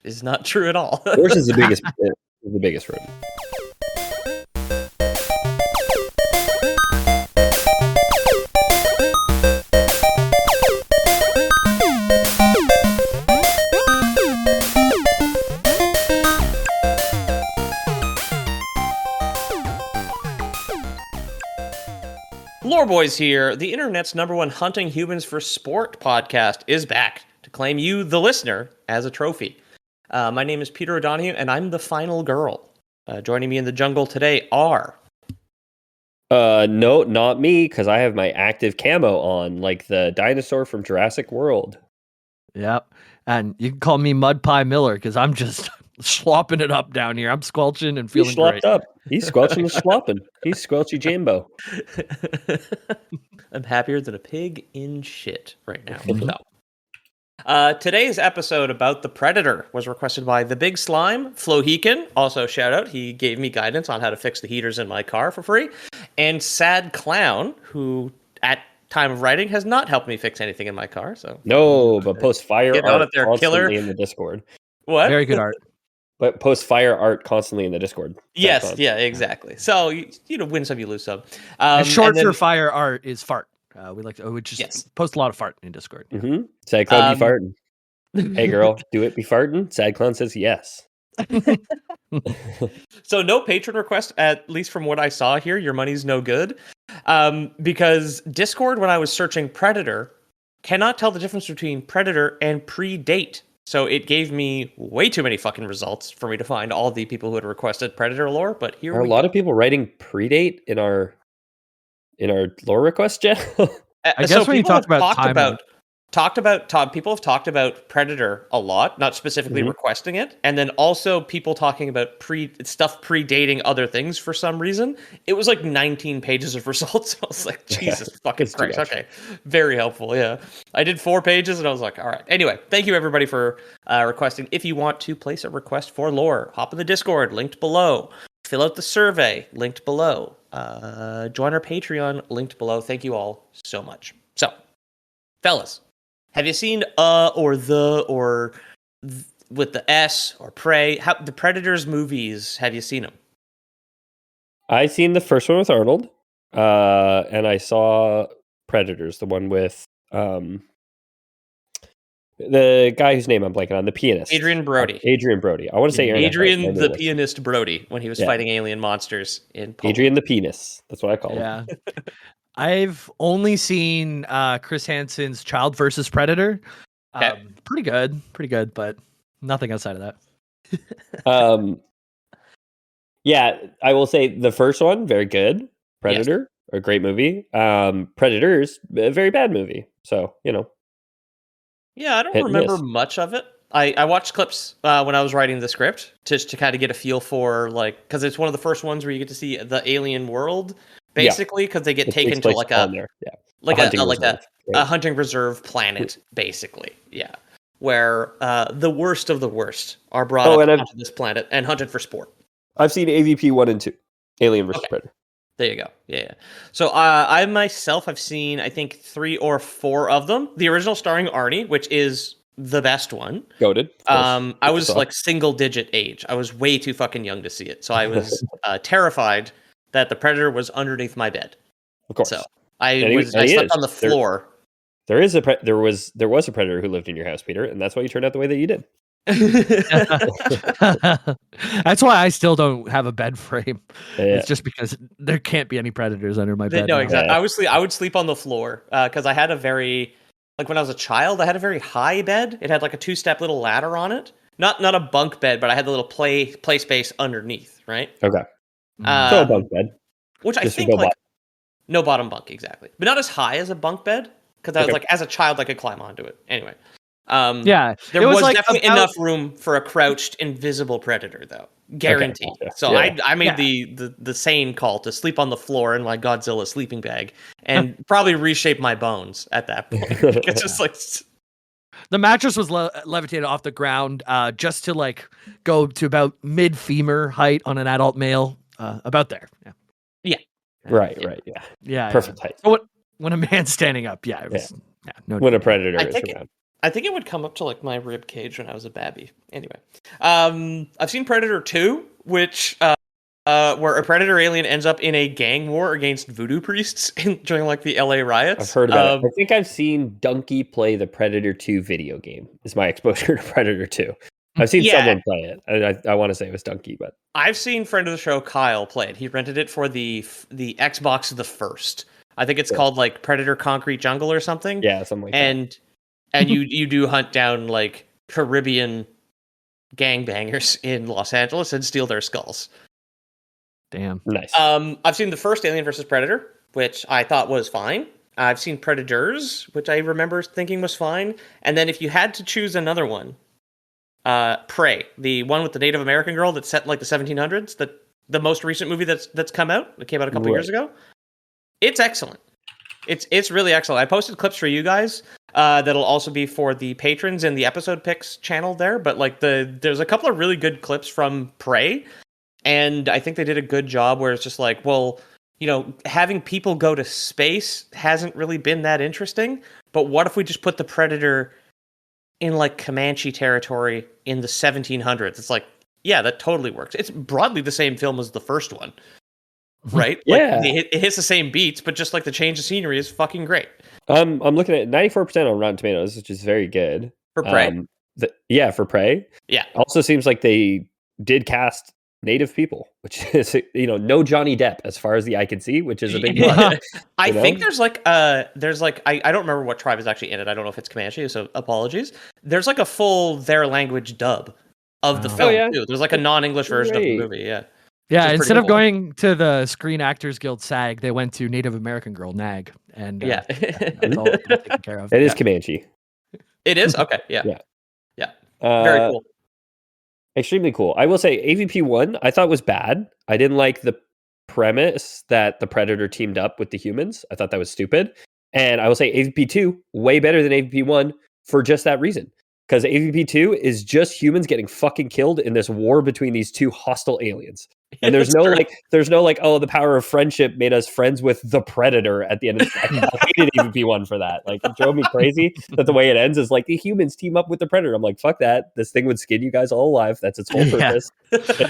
is not true at all. Horse is the biggest rodent. Loreboys here. The internet's #1 hunting humans for sport podcast is back to claim you, the listener, as a trophy. My name is Peter O'Donohue, and I'm the final girl. Joining me in the jungle today are... No, not me, because I have my active camo on, like the dinosaur from Jurassic World. Yep. And you can call me Mud Pie Miller, because I'm just slopping it up down here. I'm squelching and feeling great. Up. He's squelching and slopping. He's squelchy Jambo. I'm happier than a pig in shit right now. Today's episode about the Predator was requested by the Big Slime, Flohekin, also shout out, he gave me guidance on how to fix the heaters in my car for free, and Sad Clown, who at time of writing has not helped me fix anything in my car. So no, but post fire Get art on it there, constantly killer. in the Discord. What? Very good art. But post fire art constantly in the Discord. Yes, yeah, exactly. So you win some, you lose some. Short for fire art is fart. We just post a lot of fart in Discord. Yeah. Mm-hmm. Sad Clown be farting. Hey girl, do it be farting? Sad Clown says yes. So no patron request, at least from what I saw here. Your money's no good. Because Discord, when I was searching Predator, cannot tell the difference between Predator and predate. So it gave me way too many fucking results for me to find all the people who had requested Predator lore. But here are a lot of people writing predate in our lore request, Jeff. I guess when you talk about people have talked about Predator a lot, not specifically requesting it, and then also people talking about stuff predating other things for some reason. It was like 19 pages of results. I was like, Jesus fucking Christ. Okay, very helpful. Yeah, I did 4 pages, and I was like, all right. Anyway, thank you everybody for requesting. If you want to place a request for lore, hop in the Discord, linked below. Fill out the survey, linked below. Join our Patreon, linked below. Thank you all so much. So, fellas, have you seen with the S or Prey? The Predators movies? Have you seen them? I seen the first one with Arnold, and I saw Predators, the one with the guy whose name I'm blanking on, the pianist, Adrian Brody. I want to say Adrian the pianist Brody when he was fighting alien monsters in Poland. Adrian the penis. That's what I call him. Yeah. I've only seen Chris Hansen's Child vs. Predator. Pretty good, but nothing outside of that. Yeah, I will say the first one, very good. Predator, a great movie. Predators, a very bad movie. So, Yeah, I don't remember much of it. I watched clips when I was writing the script just to kind of get a feel for, like, because it's one of the first ones where you get to see the alien world. Basically, because they get taken to like a hunting reserve planet, basically. Yeah, where the worst of the worst are brought up onto this planet and hunted for sport. I've seen AVP 1 and 2, Alien vs. Predator. There you go. Yeah. So I myself have seen, I think, 3 or 4 of them. The original starring Arnie, which is the best one. Goated. I was like single digit age. I was way too fucking young to see it. So I was terrified that the Predator was underneath my bed. Of course. So I slept on the floor. There was a Predator who lived in your house, Peter, and that's why you turned out the way that you did. That's why I still don't have a bed frame. It's just because there can't be any predators under my bed. No, exactly. I would sleep on the floor because I had when I was a child, I had a very high bed. It had like a 2-step little ladder on it. Not a bunk bed, but I had the little play space underneath, right? Okay. So a bunk bed. Which just I think no bottom bunk, exactly. But not as high as a bunk bed, because I was like, as a child, I could climb onto it. Anyway. There was definitely enough room for a crouched, invisible predator, though. Guaranteed. Okay. So I made the sane call to sleep on the floor in my Godzilla sleeping bag and probably reshape my bones at that point. It's just like... The mattress was levitated off the ground just to like go to about mid-femur height on an adult male. About there. Yeah. Right. Yeah. Perfect height. So when a man's standing up, it was... when a predator is around. I think it would come up to like my rib cage when I was a babby. Anyway, I've seen Predator 2, which where a predator alien ends up in a gang war against voodoo priests during like the LA riots. I've heard about it. I think I've seen Donkey play the Predator 2 video game. Is my exposure to Predator 2. I've seen someone play it. I want to say it was Donkey, but I've seen friend of the show Kyle play it. He rented it for the Xbox the first. I think it's called like Predator Concrete Jungle or something. Yeah, something like that. And you do hunt down like Caribbean gangbangers in Los Angeles and steal their skulls. Damn. Nice. I've seen the first Alien vs. Predator, which I thought was fine. I've seen Predators, which I remember thinking was fine. And then if you had to choose another one, Prey, the one with the Native American girl that's set in like the 1700s, the most recent movie that's come out, that came out a couple years ago. It's excellent. It's really excellent. I posted clips for you guys that'll also be for the patrons in the episode picks channel there. But like there's a couple of really good clips from Prey, and I think they did a good job where it's just like, well, you know, having people go to space hasn't really been that interesting. But what if we just put the Predator in like Comanche territory in the 1700s? It's like, yeah, that totally works. It's broadly the same film as the first one. Right? Yeah. Like, it hits the same beats, but just like the change of scenery is fucking great. I'm looking at 94% on Rotten Tomatoes, which is very good. For Prey? For Prey. Yeah. Also seems like they did cast native people, which is, no Johnny Depp as far as the eye can see, which is a big plus. I think there's like I don't remember what tribe is actually in it. I don't know if it's Comanche, so apologies. There's like a full their language dub of the film too. There's like a non-English version of the movie, yeah. Yeah, instead of going to the Screen Actors Guild SAG, they went to Native American Girl NAG, and that's all taken care of. It is Comanche. It is? Okay, yeah. Very cool. Extremely cool. I will say AVP 1, I thought was bad. I didn't like the premise that the Predator teamed up with the humans. I thought that was stupid. And I will say AVP 2, way better than AVP 1 for just that reason. Because AVP 2 is just humans getting fucking killed in this war between these two hostile aliens. And there's no oh, the power of friendship made us friends with the Predator at the end of the I hated AVP 1 for that. Like, it drove me crazy that the way it ends is like the humans team up with the Predator. I'm like, fuck that. This thing would skin you guys all alive. That's its whole purpose.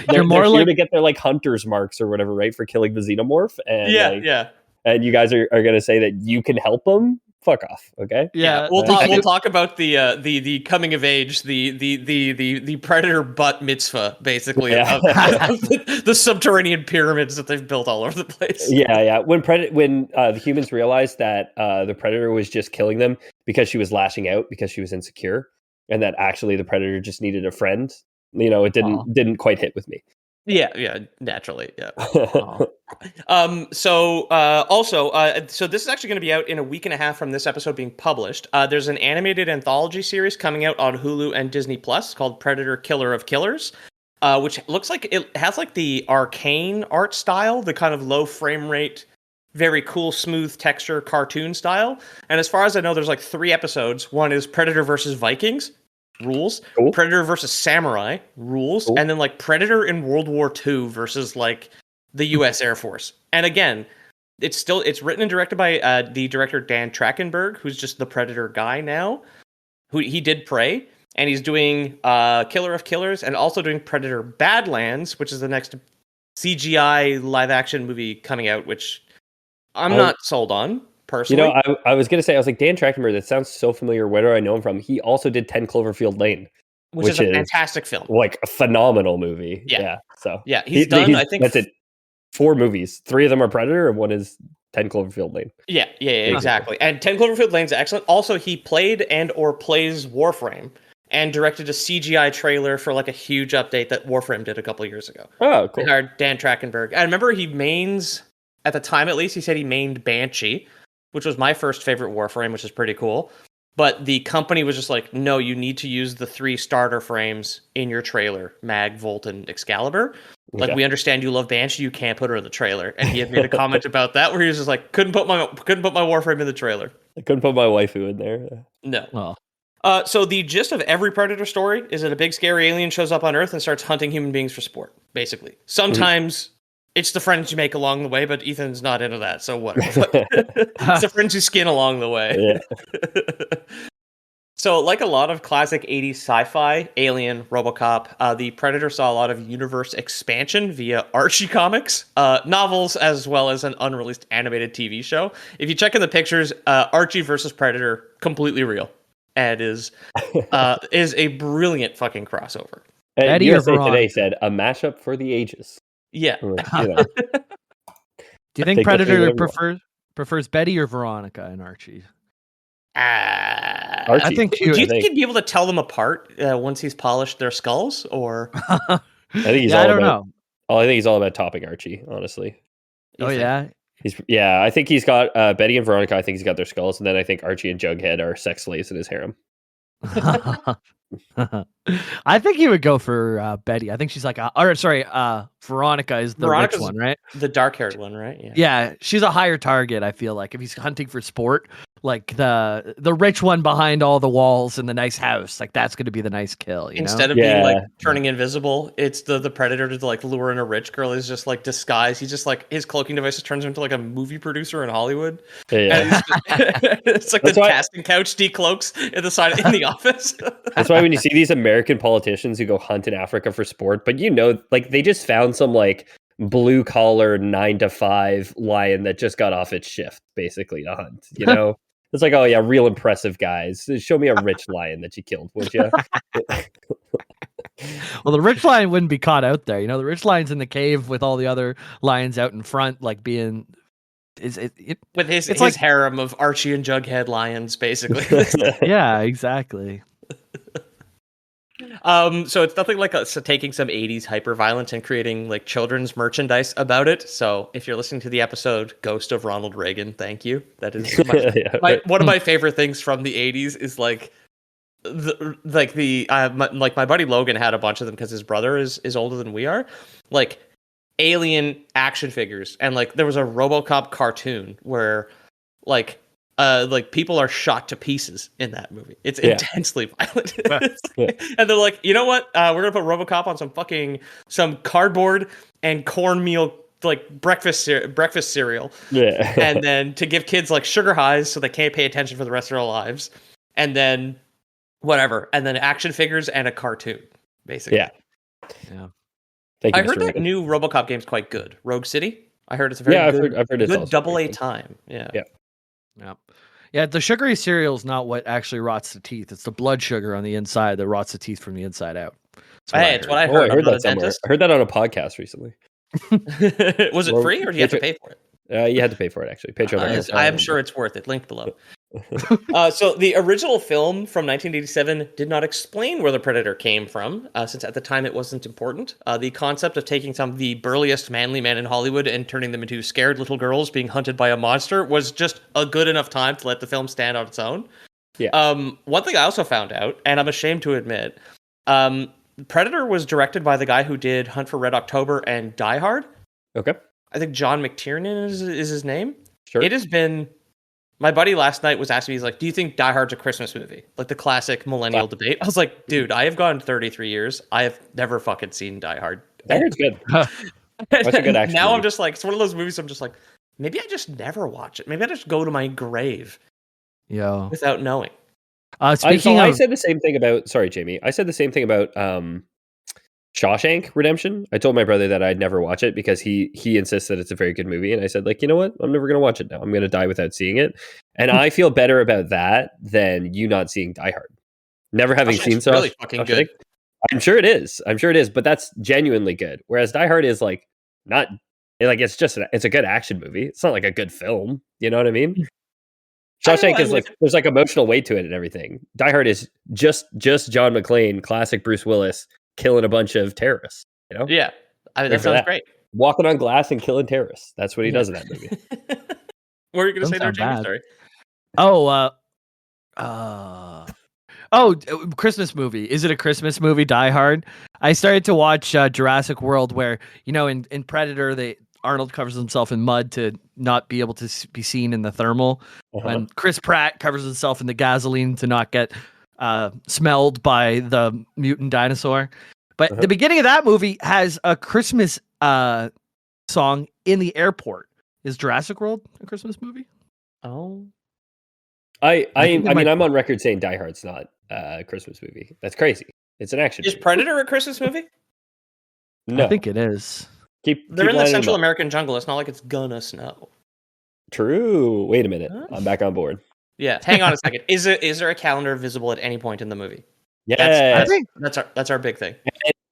They're more here to get their like hunter's marks or whatever, right? For killing the xenomorph. And and you guys are going to say that you can help them? Fuck off, okay? Yeah, we'll talk about the coming of age, the Predator butt mitzvah, basically, of the subterranean pyramids that they've built all over the place. Yeah. When the humans realized that the Predator was just killing them because she was lashing out because she was insecure, and that actually the Predator just needed a friend, it didn't quite hit with me. Yeah, naturally, yeah. So this is actually going to be out in a week and a half from this episode being published. There's an animated anthology series coming out on Hulu and Disney Plus called Predator: Killer of Killers, which looks like it has like the arcane art style, the kind of low frame rate, very cool, smooth texture cartoon style. And as far as I know, there's like 3 episodes. One is Predator versus Vikings. Rules. Cool. Predator versus Samurai rules. Cool. And then like Predator in World War II versus like the US Air Force. And again, it's written and directed by the director Dan Trachtenberg, who's just the Predator guy now. Who he did Prey, and he's doing Killer of Killers and also doing Predator Badlands, which is the next CGI live action movie coming out, which I'm not sold on. Personally. I was going to say, I was like, Dan Trachtenberg, that sounds so familiar. Where do I know him from? He also did 10 Cloverfield Lane. Which is a fantastic film. Like a phenomenal movie. Yeah. So he's done, I think. That's it. 4 movies. 3 of them are Predator and 1 is 10 Cloverfield Lane. Yeah, exactly. And 10 Cloverfield Lane's excellent. Also, he played and or plays Warframe and directed a CGI trailer for like a huge update that Warframe did a couple of years ago. Oh, cool. Dan Trachtenberg. I remember he mains, at the time at least, he said he mained Banshee, which was my first favorite Warframe, which is pretty cool. But the company was just like, no, you need to use the 3 starter frames in your trailer, Mag, Volt, and Excalibur. Like, we understand you love Banshee, you can't put her in the trailer. And he had made a comment about that where he was just like, couldn't put my Warframe in the trailer. I couldn't put my waifu in there. No. So the gist of every Predator story is that a big scary alien shows up on Earth and starts hunting human beings for sport, basically. Sometimes it's the friends you make along the way, but Ethan's not into that, so whatever. It's the friends you skin along the way. So, like a lot of classic 80s sci-fi, Alien, RoboCop, the Predator saw a lot of universe expansion via Archie comics, novels, as well as an unreleased animated TV show. If you check in the pictures, Archie versus Predator, completely real, and is a brilliant fucking crossover. Betty or USA Today Veronica? said a mashup for the ages. Yeah. I'm like, you know, Do you think take the three Predator whatever you prefers Betty or Veronica in Archie? Archie. I think Do you I think think. he'd be able to tell them apart once he's polished their skulls, or I think he's yeah, all I don't about. know. Oh, I think he's all about topping Archie. Honestly, you Oh think? yeah. yeah. I think he's got Betty and Veronica. I think he's got their skulls, and then I think Archie and Jughead are sex slaves in his harem. I think he would go for Betty. I think she's like, Veronica is the rich Veronica's one, right? the dark-haired one, right? Yeah. Yeah, she's a higher target. I feel like if he's hunting for sport, like the rich one behind all the walls in the nice house, like that's going to be the nice kill. You Instead know? of being like Yeah. turning invisible, it's the predator to like lure in a rich girl. Is just like disguise. He's just like his cloaking devices turns him into like a movie producer in Hollywood. Yeah. And he's it's like That's the why- casting couch decloaks in the office. That's why when you see these American politicians who go hunt in Africa for sport, but like they just found some like blue collar 9 to 5 lion that just got off its shift basically to hunt. You know, it's like, oh yeah, real impressive guys. Show me a rich lion that you killed, would you? Well, the rich lion wouldn't be caught out there. You know, the rich lion's in the cave with all the other lions out in front, like being. With his like- harem of Archie and Jughead lions, basically. Yeah, exactly. So it's nothing like taking some 80s hyper violence and creating like children's merchandise about it. So if you're listening to the episode Ghost of Ronald Reagan, thank you. That is one of my favorite things from the 80s is like my buddy Logan had a bunch of them because his brother is older than we are. Like alien action figures, and like there was a RoboCop cartoon where like people are shot to pieces in that movie. It's intensely violent. And they're like, you know what? We're gonna put RoboCop on some cardboard and cornmeal like breakfast cereal. Yeah. And then to give kids like sugar highs so they can't pay attention for the rest of their lives. And then whatever. And then action figures and a cartoon, basically. Yeah. Yeah. I heard that new RoboCop game's quite good. Rogue City. I heard it's a very I've heard it's good also double A good. time. Yeah. Yeah, the sugary cereal is not what actually rots the teeth. It's the blood sugar on the inside that rots the teeth from the inside out. It's what I Oh, heard. I heard I'm not that a somewhere. dentist. I heard that on a podcast recently. Was it free or did you have to pay for it? You had to pay for it actually. Patreon. I'm sure it's worth it. Link below. So the original film from 1987 did not explain where the Predator came from, since at the time it wasn't important. The concept of taking some of the burliest manly men in Hollywood and turning them into scared little girls being hunted by a monster was just a good enough time to let the film stand on its own. Yeah. One thing I also found out, and I'm ashamed to admit, Predator was directed by the guy who did Hunt for Red October and Die Hard. Okay. I think John McTiernan is his name. Sure. It has been. My buddy last night was asking me, he's like, do you think Die Hard's a Christmas movie? Like the classic millennial debate. I was like, dude, I have gone 33 years. I have never fucking seen Die Hard. Die Hard's good. That's a good action Now movie. I'm just like, it's one of those movies I'm just like, maybe I just never watch it. Maybe I just go to my grave Yeah. without knowing. Speaking I of, said the same thing about. Sorry, Jamie. I said the same thing about Shawshank Redemption. I told my brother that I'd never watch it because he insists that it's a very good movie, and I said, like, you know what? I'm never gonna watch it now. I'm gonna die without seeing it, and I feel better about that than you not seeing Die Hard. Never having seen Shawshank's really fucking Shawshank. good. I'm sure it is. But that's genuinely good. Whereas Die Hard is like not like it's a good action movie. It's not like a good film. You know what I mean? Shawshank is like there's like emotional weight to it and everything. Die Hard is just John McClane, classic Bruce Willis, killing a bunch of terrorists. You know? Yeah. I mean, that sounds great. Walking on glass and killing terrorists. That's what he does in that movie. What were you going to say there, Doesn't sound Jamie? bad. Sorry. Christmas movie. Is it a Christmas movie? Die Hard. I started to watch Jurassic World, where in Predator, Arnold covers himself in mud to not be able to be seen in the thermal, and Chris Pratt covers himself in the gasoline to not get smelled by the mutant dinosaur. But the beginning of that movie has a Christmas song in the airport. Is Jurassic World a Christmas movie? Oh. I'm on record saying Die Hard's not a Christmas movie. That's crazy. It's an action Is movie. Predator a Christmas movie? No, I think it is. They're in the lining them Central up. American jungle. It's not like it's gonna snow. True. Wait a minute. Huh? I'm back on board. Yeah, hang on a second. Is there a calendar visible at any point in the movie? Yes. That's our big thing.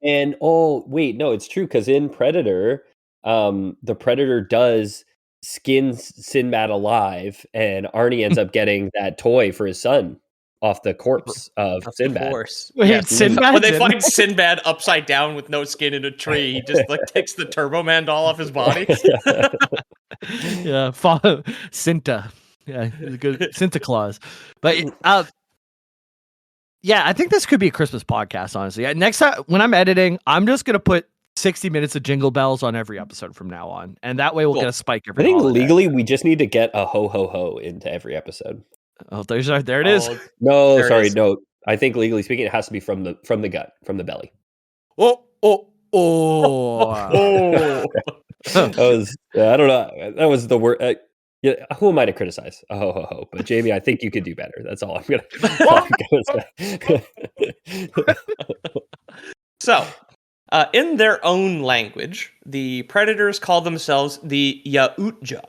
And oh wait, no, it's true because in Predator, the Predator does skin Sinbad alive, and Arnie ends up getting that toy for his son off the corpse of Sinbad. Course. Wait, Yes. Sinbad's When they in find Sinbad upside down with no skin in a tree, he just like takes the Turbo Man doll off his body. Yeah, Cinta. Yeah, it's a good Santa Claus. But yeah, I think this could be a Christmas podcast, honestly. Next time when I'm editing, I'm just gonna put 60 minutes of jingle bells on every episode from now on. And that way we'll get a spike I every think holiday. legally we just need to get a ho ho ho into every episode. Oh, there it is. Oh, No, there it sorry, is. no. I think legally speaking, it has to be from the gut, from the belly. Oh. Oh. That was I don't know. That was the word. Yeah, who am I to criticize? Oh, ho, ho, ho. But Jamie, I think you could do better. That's all I'm gonna say. So, in their own language, the Predators call themselves the Yautja.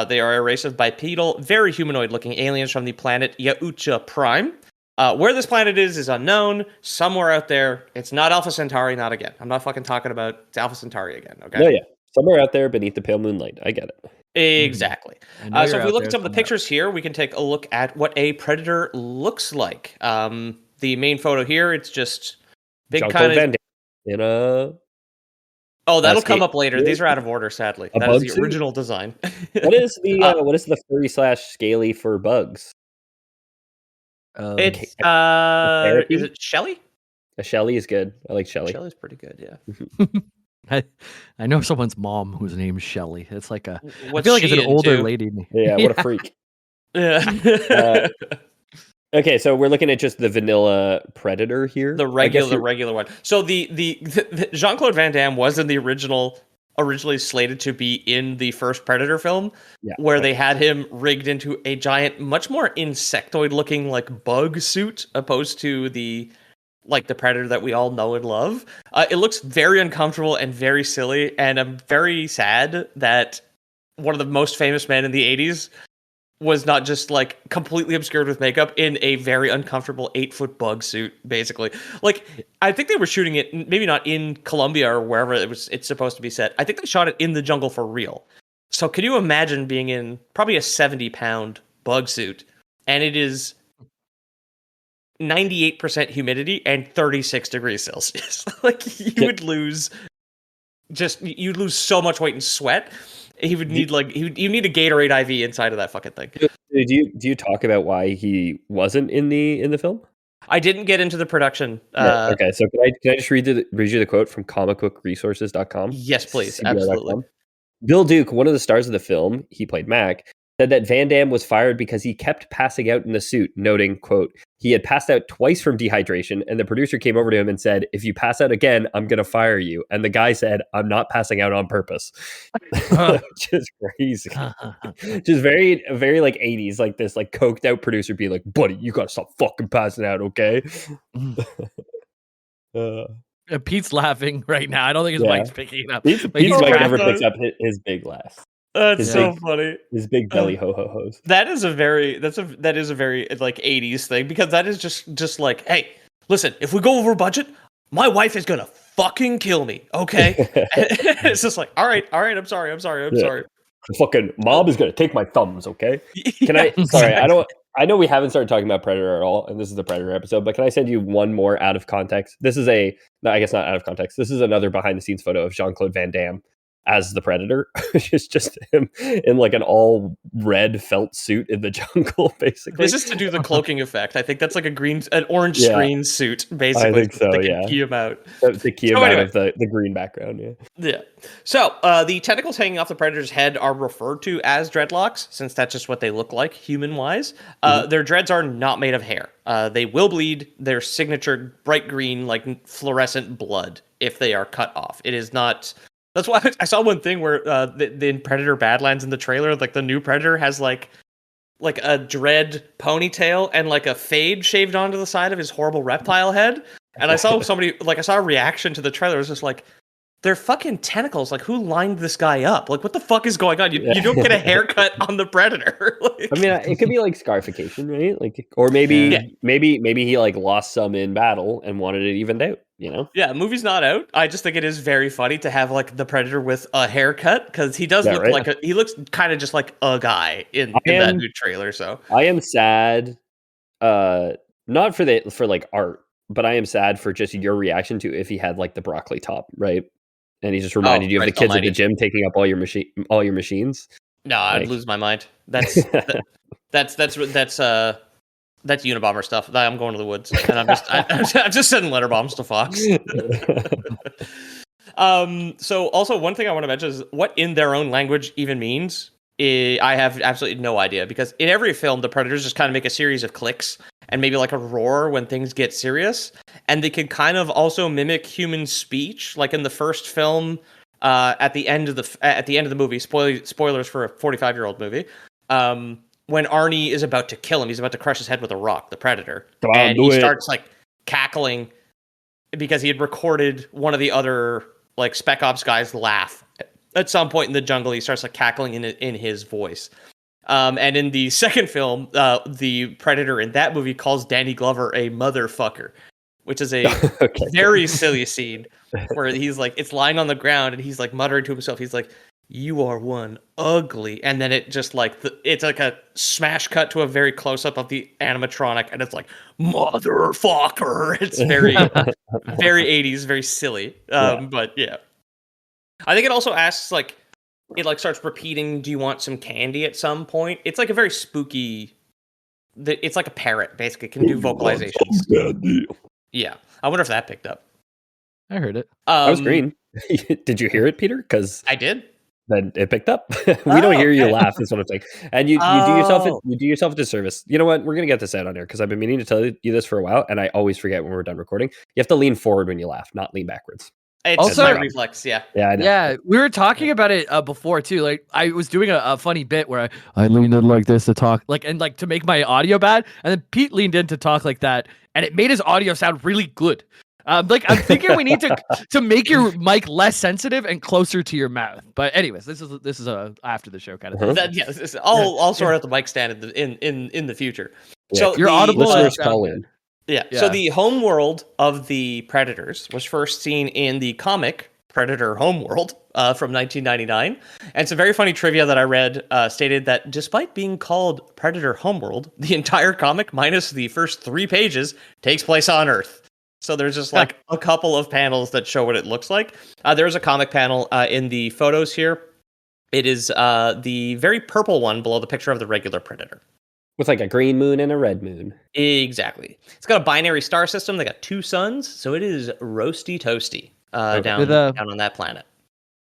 They are a race of bipedal, very humanoid-looking aliens from the planet Yautja Prime. Where this planet is unknown. Somewhere out there. It's not Alpha Centauri, not again. I'm not fucking talking about Alpha Centauri again, okay? No, yeah. Somewhere out there beneath the pale moonlight. I get it. Exactly. I know So you're if we out look there at some of the somewhere. pictures here, we can take a look at what a Predator looks like. The main photo here, it's just big Jean-Claude kind Van of... Damme in a Oh, that'll skate- come up later. These are out of order, sadly. A That is bug the suit? original design. what is the furry / scaly for bugs? It's therapy? is it Shelly? A Shelly is good. I like Shelly. Shelly's pretty good, yeah. I know someone's mom whose name is Shelly. It's like I What's feel like it's she an older into? lady. Yeah, what a freak. Yeah. Okay, so we're looking at just the vanilla Predator here. The I guess regular one. So the Jean-Claude Van Damme was in the originally slated to be in the first Predator film, Yeah, where they had him rigged into a giant, much more insectoid-looking like bug suit, opposed to the Predator that we all know and love. It looks very uncomfortable and very silly, and I'm very sad that one of the most famous men in the 80s was not just like completely obscured with makeup in a very uncomfortable 8-foot bug suit, basically. Like, I think they were shooting it, maybe not in Colombia or wherever it's supposed to be set. I think they shot it in the jungle for real. So can you imagine being in probably a 70-pound bug suit, and it is 98% humidity and 36 degrees Celsius? Like, you'd lose so much weight and sweat. He would need you need a Gatorade IV inside of that fucking thing. Do you talk about why he wasn't in the film? I didn't get into the production. Okay, so can I just read you the quote from comicbookresources.com? Yes, please. CBR.com? Absolutely. Bill Duke, one of the stars of the film, he played Mac, said that Van Damme was fired because he kept passing out in the suit, noting, quote, he had passed out twice from dehydration, and the producer came over to him and said, if you pass out again, I'm going to fire you. And the guy said, I'm not passing out on purpose. Which is crazy. Just very, very like 80s, like this like coked out producer being like, buddy, you got to stop fucking passing out, okay? Pete's laughing right now. I don't think his mic's picking it up. Pete's mic never picks up his big laughs. That's so funny. His big belly ho ho hos. That is a very like 80s thing, because that is just like, hey, listen, if we go over budget, my wife is gonna fucking kill me, okay? It's just like, all right, I'm sorry. The fucking mob is gonna take my thumbs, okay? Can Yeah, I? Sorry, I know we haven't started talking about Predator at all, and this is the Predator episode, but can I send you one more out of context? This is I guess not out of context. This is another behind the scenes photo of Jean-Claude Van Damme as the Predator. It's just him in like an all red felt suit in the jungle, basically. This is to do the cloaking effect. I think that's like an orange screen suit, basically. I think so, They can yeah. key him out. The key amount of the green background, yeah. Yeah. So the tentacles hanging off the Predator's head are referred to as dreadlocks, since that's just what they look like human-wise. Their dreads are not made of hair. They will bleed their signature bright green, like fluorescent blood if they are cut off. It is not... That's why I saw one thing where in Predator Badlands in the trailer, like the new Predator has like like a dread ponytail and like a fade shaved onto the side of his horrible reptile head. And I saw I saw a reaction to the trailer. It was just like, they're fucking tentacles. Like, who lined this guy up? Like, what the fuck is going on? You don't get a haircut on the Predator. Like, I mean, it could be like scarification, right? Like, or maybe he like lost some in battle and wanted it evened out. You know? Yeah, the movie's not out. I just think it is very funny to have like the Predator with a haircut because he does look like he looks kind of just like a guy in that new trailer. So I am sad, not for like art, but I am sad for just your reaction to if he had like the broccoli top, right? And he just reminded you of the kids at the gym taking up all your machines. No, I'd lose my mind. That's Unabomber stuff. I'm going to the woods, and I'm just sending letter bombs to Fox. So also one thing I want to mention is what in their own language even means. I have absolutely no idea because in every film, the Predators just kind of make a series of clicks and maybe like a roar when things get serious, and they can kind of also mimic human speech, like in the first film. At the end of the movie, spoilers for a 45-year-old movie. When Arnie is about to kill him, he's about to crush his head with a rock, the Predator, and he starts like cackling because he had recorded one of the other like Spec Ops guys laugh at some point in the jungle. He starts like cackling in his voice. And in the second film, the Predator in that movie calls Danny Glover a motherfucker, which is a very silly scene where he's like, it's lying on the ground and he's like muttering to himself. He's like, "You are one ugly," and then it just like it's like a smash cut to a very close up of the animatronic, and it's like motherfucker. It's very, very 80s, very silly. But yeah, I think it also asks like it like starts repeating, "Do you want some candy?" at some point. It's like a very spooky. It's like a parrot, basically. It can do vocalizations. Yeah, I wonder if that picked up. I heard it. That was green. Did you hear it, Peter? Because I did. Then it picked up. We don't hear you laugh. Is what I'm saying. And you do yourself a disservice. You know what? We're gonna get this out on here because I've been meaning to tell you this for a while, and I always forget when we're done recording. You have to lean forward when you laugh, not lean backwards. It's also my reflex. Yeah. I know. Yeah, we were talking about it before too. Like I was doing a funny bit where I leaned in like this to talk, like and like to make my audio bad, and then Pete leaned in to talk like that, and it made his audio sound really good. Like I'm thinking we need to make your mic less sensitive and closer to your mouth. But anyways, this is a after the show kind of thing. I'll sort out the mic stand in the future. Yeah. So your audible listeners call in. Yeah. So the home world of the Predators was first seen in the comic Predator Homeworld from 1999. And some very funny trivia that I read stated that despite being called Predator Homeworld, the entire comic, minus the first 3 pages, takes place on Earth. So there's just like a couple of panels that show what it looks like. There's a comic panel in the photos here. It is the very purple one below the picture of the regular Predator. With like a green moon and a red moon. Exactly. It's got a binary star system. They got 2 suns. So it is roasty toasty down on that planet.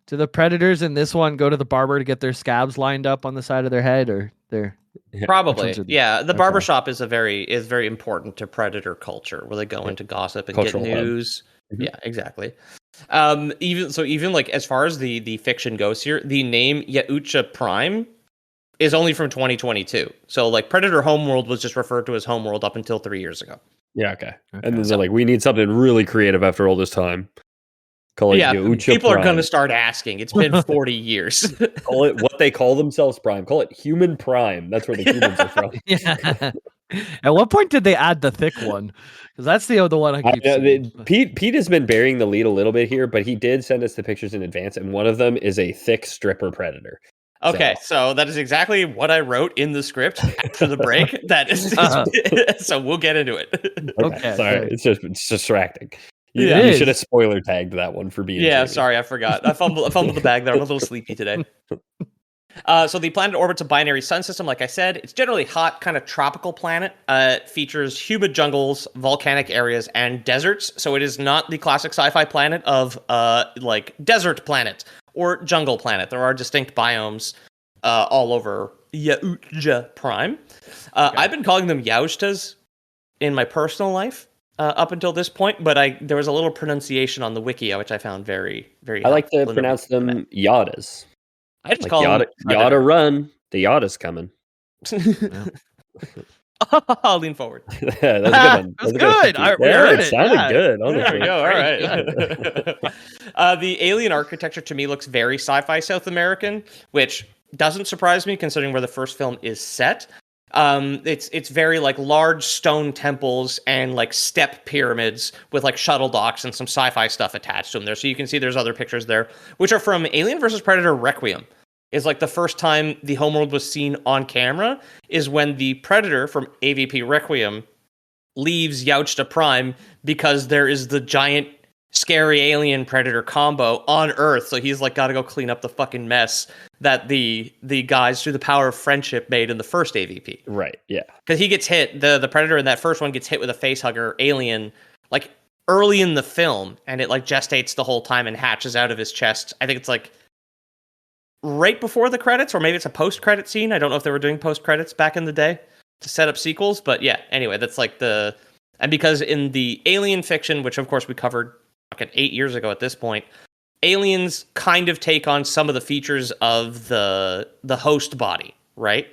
Do the Predators in this one go to the barber to get their scabs lined up on the side of their head, or they're probably? Yeah, the barbershop is very important to Predator culture, where they go in to gossip and cultural get news. Mm-hmm. Yeah, exactly. Even like as far as the fiction goes here, the name Yautja Prime is only from 2022. So like Predator Homeworld was just referred to as Homeworld up until 3 years ago. Yeah, okay. And then they're like, we need something really creative after all this time. Call it Yautja people Prime. are going to start asking. It's been 40 years. Call it what they call themselves Prime. Call it Human Prime. That's where the humans are from. Yeah. At what point did they add the thick one? Because that's the one I keep seeing. Pete has been burying the lead a little bit here, but he did send us the pictures in advance, and one of them is a thick stripper Predator. Okay, so that is exactly what I wrote in the script after the break. That is, so we'll get into it. Okay, sorry, it's distracting. You should have spoiler tagged that one for being. Yeah, sorry, I forgot. I fumbled the bag there. I'm a little sleepy today. So the planet orbits a binary sun system. Like I said, it's generally hot, kind of tropical planet. It features humid jungles, volcanic areas, and deserts. So it is not the classic sci-fi planet of like desert planet or jungle planet. There are distinct biomes all over Yautja Prime. I've been calling them Yautjas in my personal life up until this point, but there was a little pronunciation on the wiki, which I found very, very. I like to pronounce them Yadas. I just call them Yada run. The Yada's coming. I'll lean forward. Yeah, that was a good one. That was That was a good. good We yeah, heard it it. sounded Yeah. good, There honestly. we go. All Great, right. The alien architecture to me looks very sci-fi South American, which doesn't surprise me considering where the first film is set. It's very like large stone temples and like step pyramids with like shuttle docks and some sci-fi stuff attached to them there. So you can see there's other pictures there, which are from Alien vs. Predator Requiem. Is like the first time the homeworld was seen on camera is when the Predator from AVP Requiem leaves Yautja Prime because there is the giant scary alien predator combo on Earth. So he's like got to go clean up the fucking mess that the guys through the power of friendship made in the first AVP. Right, yeah. Because he gets hit, the predator in that first one gets hit with a face hugger alien like early in the film, and it like gestates the whole time and hatches out of his chest. I think it's like right before the credits, or maybe it's a post-credit scene. I don't know if they were doing post-credits back in the day to set up sequels, but yeah, anyway, that's like and because in the Alien fiction, which of course we covered fucking 8 years ago at this point, aliens kind of take on some of the features of the host body, right?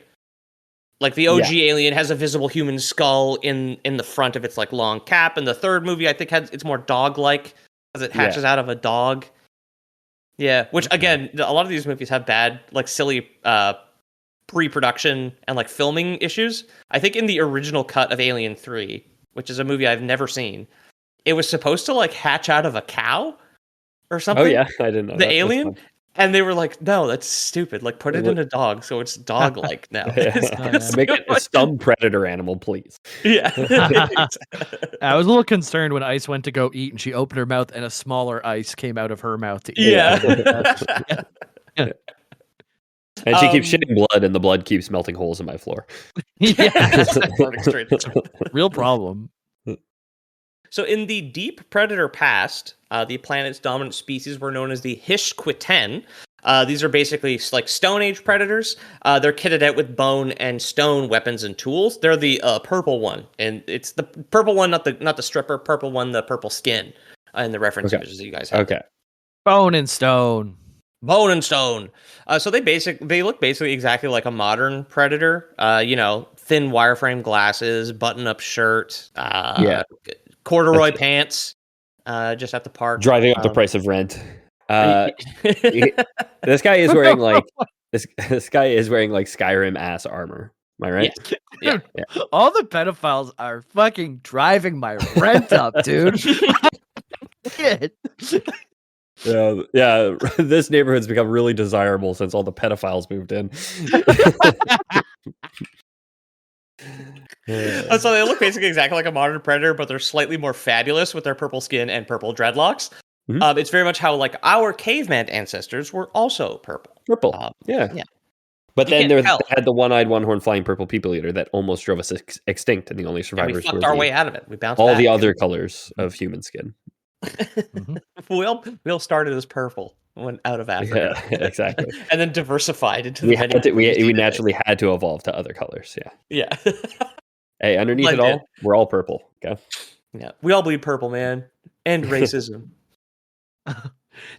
Like the OG alien has a visible human skull in the front of its like long cap, and the third movie I think it's more dog-like because it hatches out of a dog. Yeah, which again, a lot of these movies have bad, like silly pre-production and like filming issues. I think in the original cut of Alien 3, which is a movie I've never seen, it was supposed to like hatch out of a cow or something. Oh yeah, I didn't know the alien, and they were like, "No, that's stupid. Like, put it in a dog, so it's dog-like now." Make it some predator animal, please. Yeah. I was a little concerned when Ice went to go eat and she opened her mouth and a smaller Ice came out of her mouth to eat. Yeah. And she keeps shitting blood, and the blood keeps melting holes in my floor. Yeah. Real problem. So in the deep predator past, the planet's dominant species were known as the Hishquiten. These are basically like Stone Age predators. They're kitted out with bone and stone weapons and tools. They're the purple one, and it's the purple one, not the stripper. Purple one, the purple skin, in the reference images that you guys have. Okay. Bone and stone. Bone and stone. So they look basically exactly like a modern predator. Thin wireframe glasses, button-up shirt, corduroy pants. Just at the park, driving up the price of rent. This guy is wearing like this guy is wearing like Skyrim ass armor. Am I right? Yeah. All the pedophiles are fucking driving my rent up, dude. Yeah. This neighborhood's become really desirable since all the pedophiles moved in. So they look basically exactly like a modern predator, but they're slightly more fabulous with their purple skin and purple dreadlocks. Mm-hmm. It's very much how like our caveman ancestors were also purple. Yeah. But then they had the one-eyed, one-horned flying purple people eater that almost drove us extinct, and the only survivors we fucked our way out of it. We bounced all back. the other colors of human skin. We all started as purple, went out of Africa, exactly, and then diversified into we naturally had to evolve to other colors. Yeah. Hey, underneath it all, we're all purple. Okay. Yeah, we all bleed purple, man, and racism.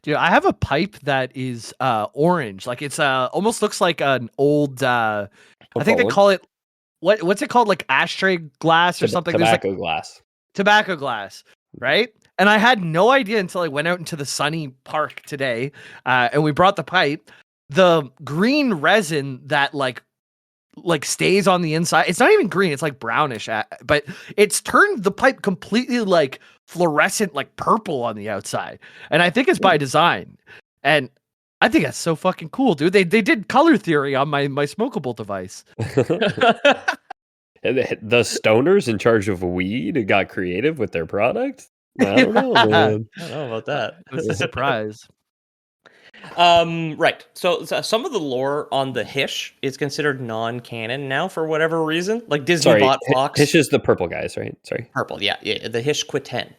Dude, I have a pipe that is orange. Like it's almost looks like an old I think they call it what's it called? Like ashtray glass or something. Tobacco glass. Tobacco glass, right? And I had no idea until I went out into the sunny park today, and we brought the pipe. The green resin that like stays on the inside. It's not even green. It's like brownish, but it's turned the pipe completely like fluorescent, like purple on the outside. And I think it's by design. And I think that's so fucking cool, dude. They did color theory on my smokable device. The stoners in charge of weed got creative with their product. I don't know, man. I don't know about that. It's a surprise. Right. So some of the lore on the Hish is considered non-canon now for whatever reason. Like Disney bought Fox. Hish is the purple guys, right? Sorry. Purple, yeah. The Hishquiten.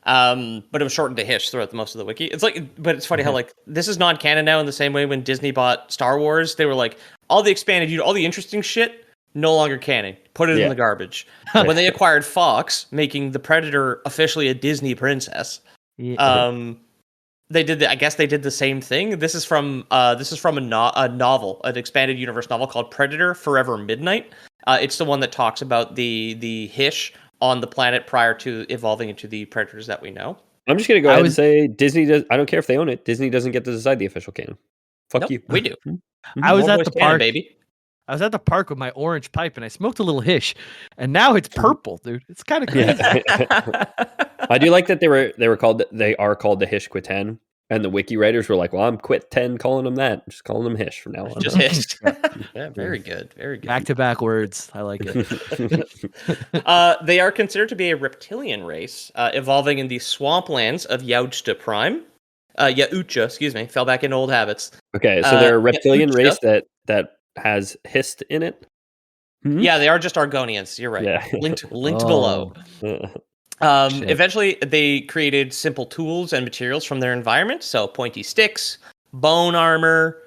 But it was shortened to Hish throughout most of the wiki. It's like, but it's funny how like this is non-canon now in the same way when Disney bought Star Wars, they were like, all the expanded, all the interesting shit, no longer canon. Put it in the garbage. When they acquired Fox, making the Predator officially a Disney princess, They did. I guess they did the same thing. This is from a novel, an expanded universe novel called Predator: Forever Midnight. It's the one that talks about the Hish on the planet prior to evolving into the predators that we know. I'm just gonna go ahead and say Disney does. I don't care if they own it. Disney doesn't get to decide the official canon. Fuck Nope, you. we do. I was More at voice the canon, park, baby. I was at the park with my orange pipe and I smoked a little hish, and now it's purple, dude. It's kind of crazy. I do like that they are called the Hish Quiten, and the wiki writers were like, "Well, I'm quit 10 calling them that. I'm just calling them Hish from now on." Just Hish. Yeah, very good. Very good. Back to back words. I like it. They are considered to be a reptilian race, evolving in the swamplands of Yautja Prime. Yautja, excuse me, fell back into old habits. Okay, so they're a reptilian Yautja. race that has hist in it. Yeah, they are just Argonians. You're right. Yeah. Linked below. Eventually, they created simple tools and materials from their environment. So pointy sticks, bone armor,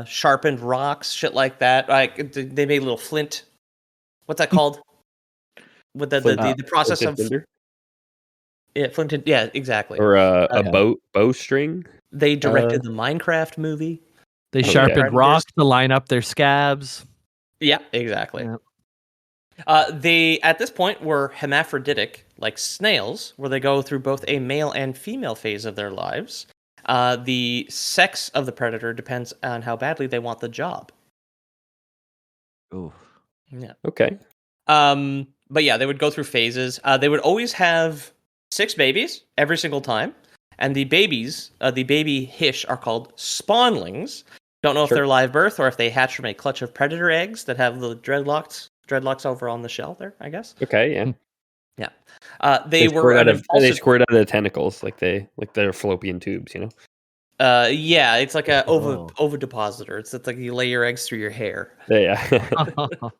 sharpened rocks, shit like that. Like they made little flint. What's that called? With the process of flint. Yeah, exactly. Or a bowstring. They directed the Minecraft movie. They sharpened rock to line up their scabs. Yeah, exactly. Yeah. They, at this point, were hermaphroditic, like snails, where they go through both a male and female phase of their lives. The sex of the predator depends on how badly they want the job. Ooh. Yeah. Okay. But yeah, they would go through phases. They would always have 6 babies every single time. And the babies, the baby Hish, are called spawnlings. Don't know if they're live birth or if they hatch from a clutch of predator eggs that have the dreadlocks over on the shell there, I guess. Okay, yeah. Yeah. They squirt out of the tentacles like they're fallopian tubes, you know? Yeah, it's like a ovipositor. It's like you lay your eggs through your hair. Yeah.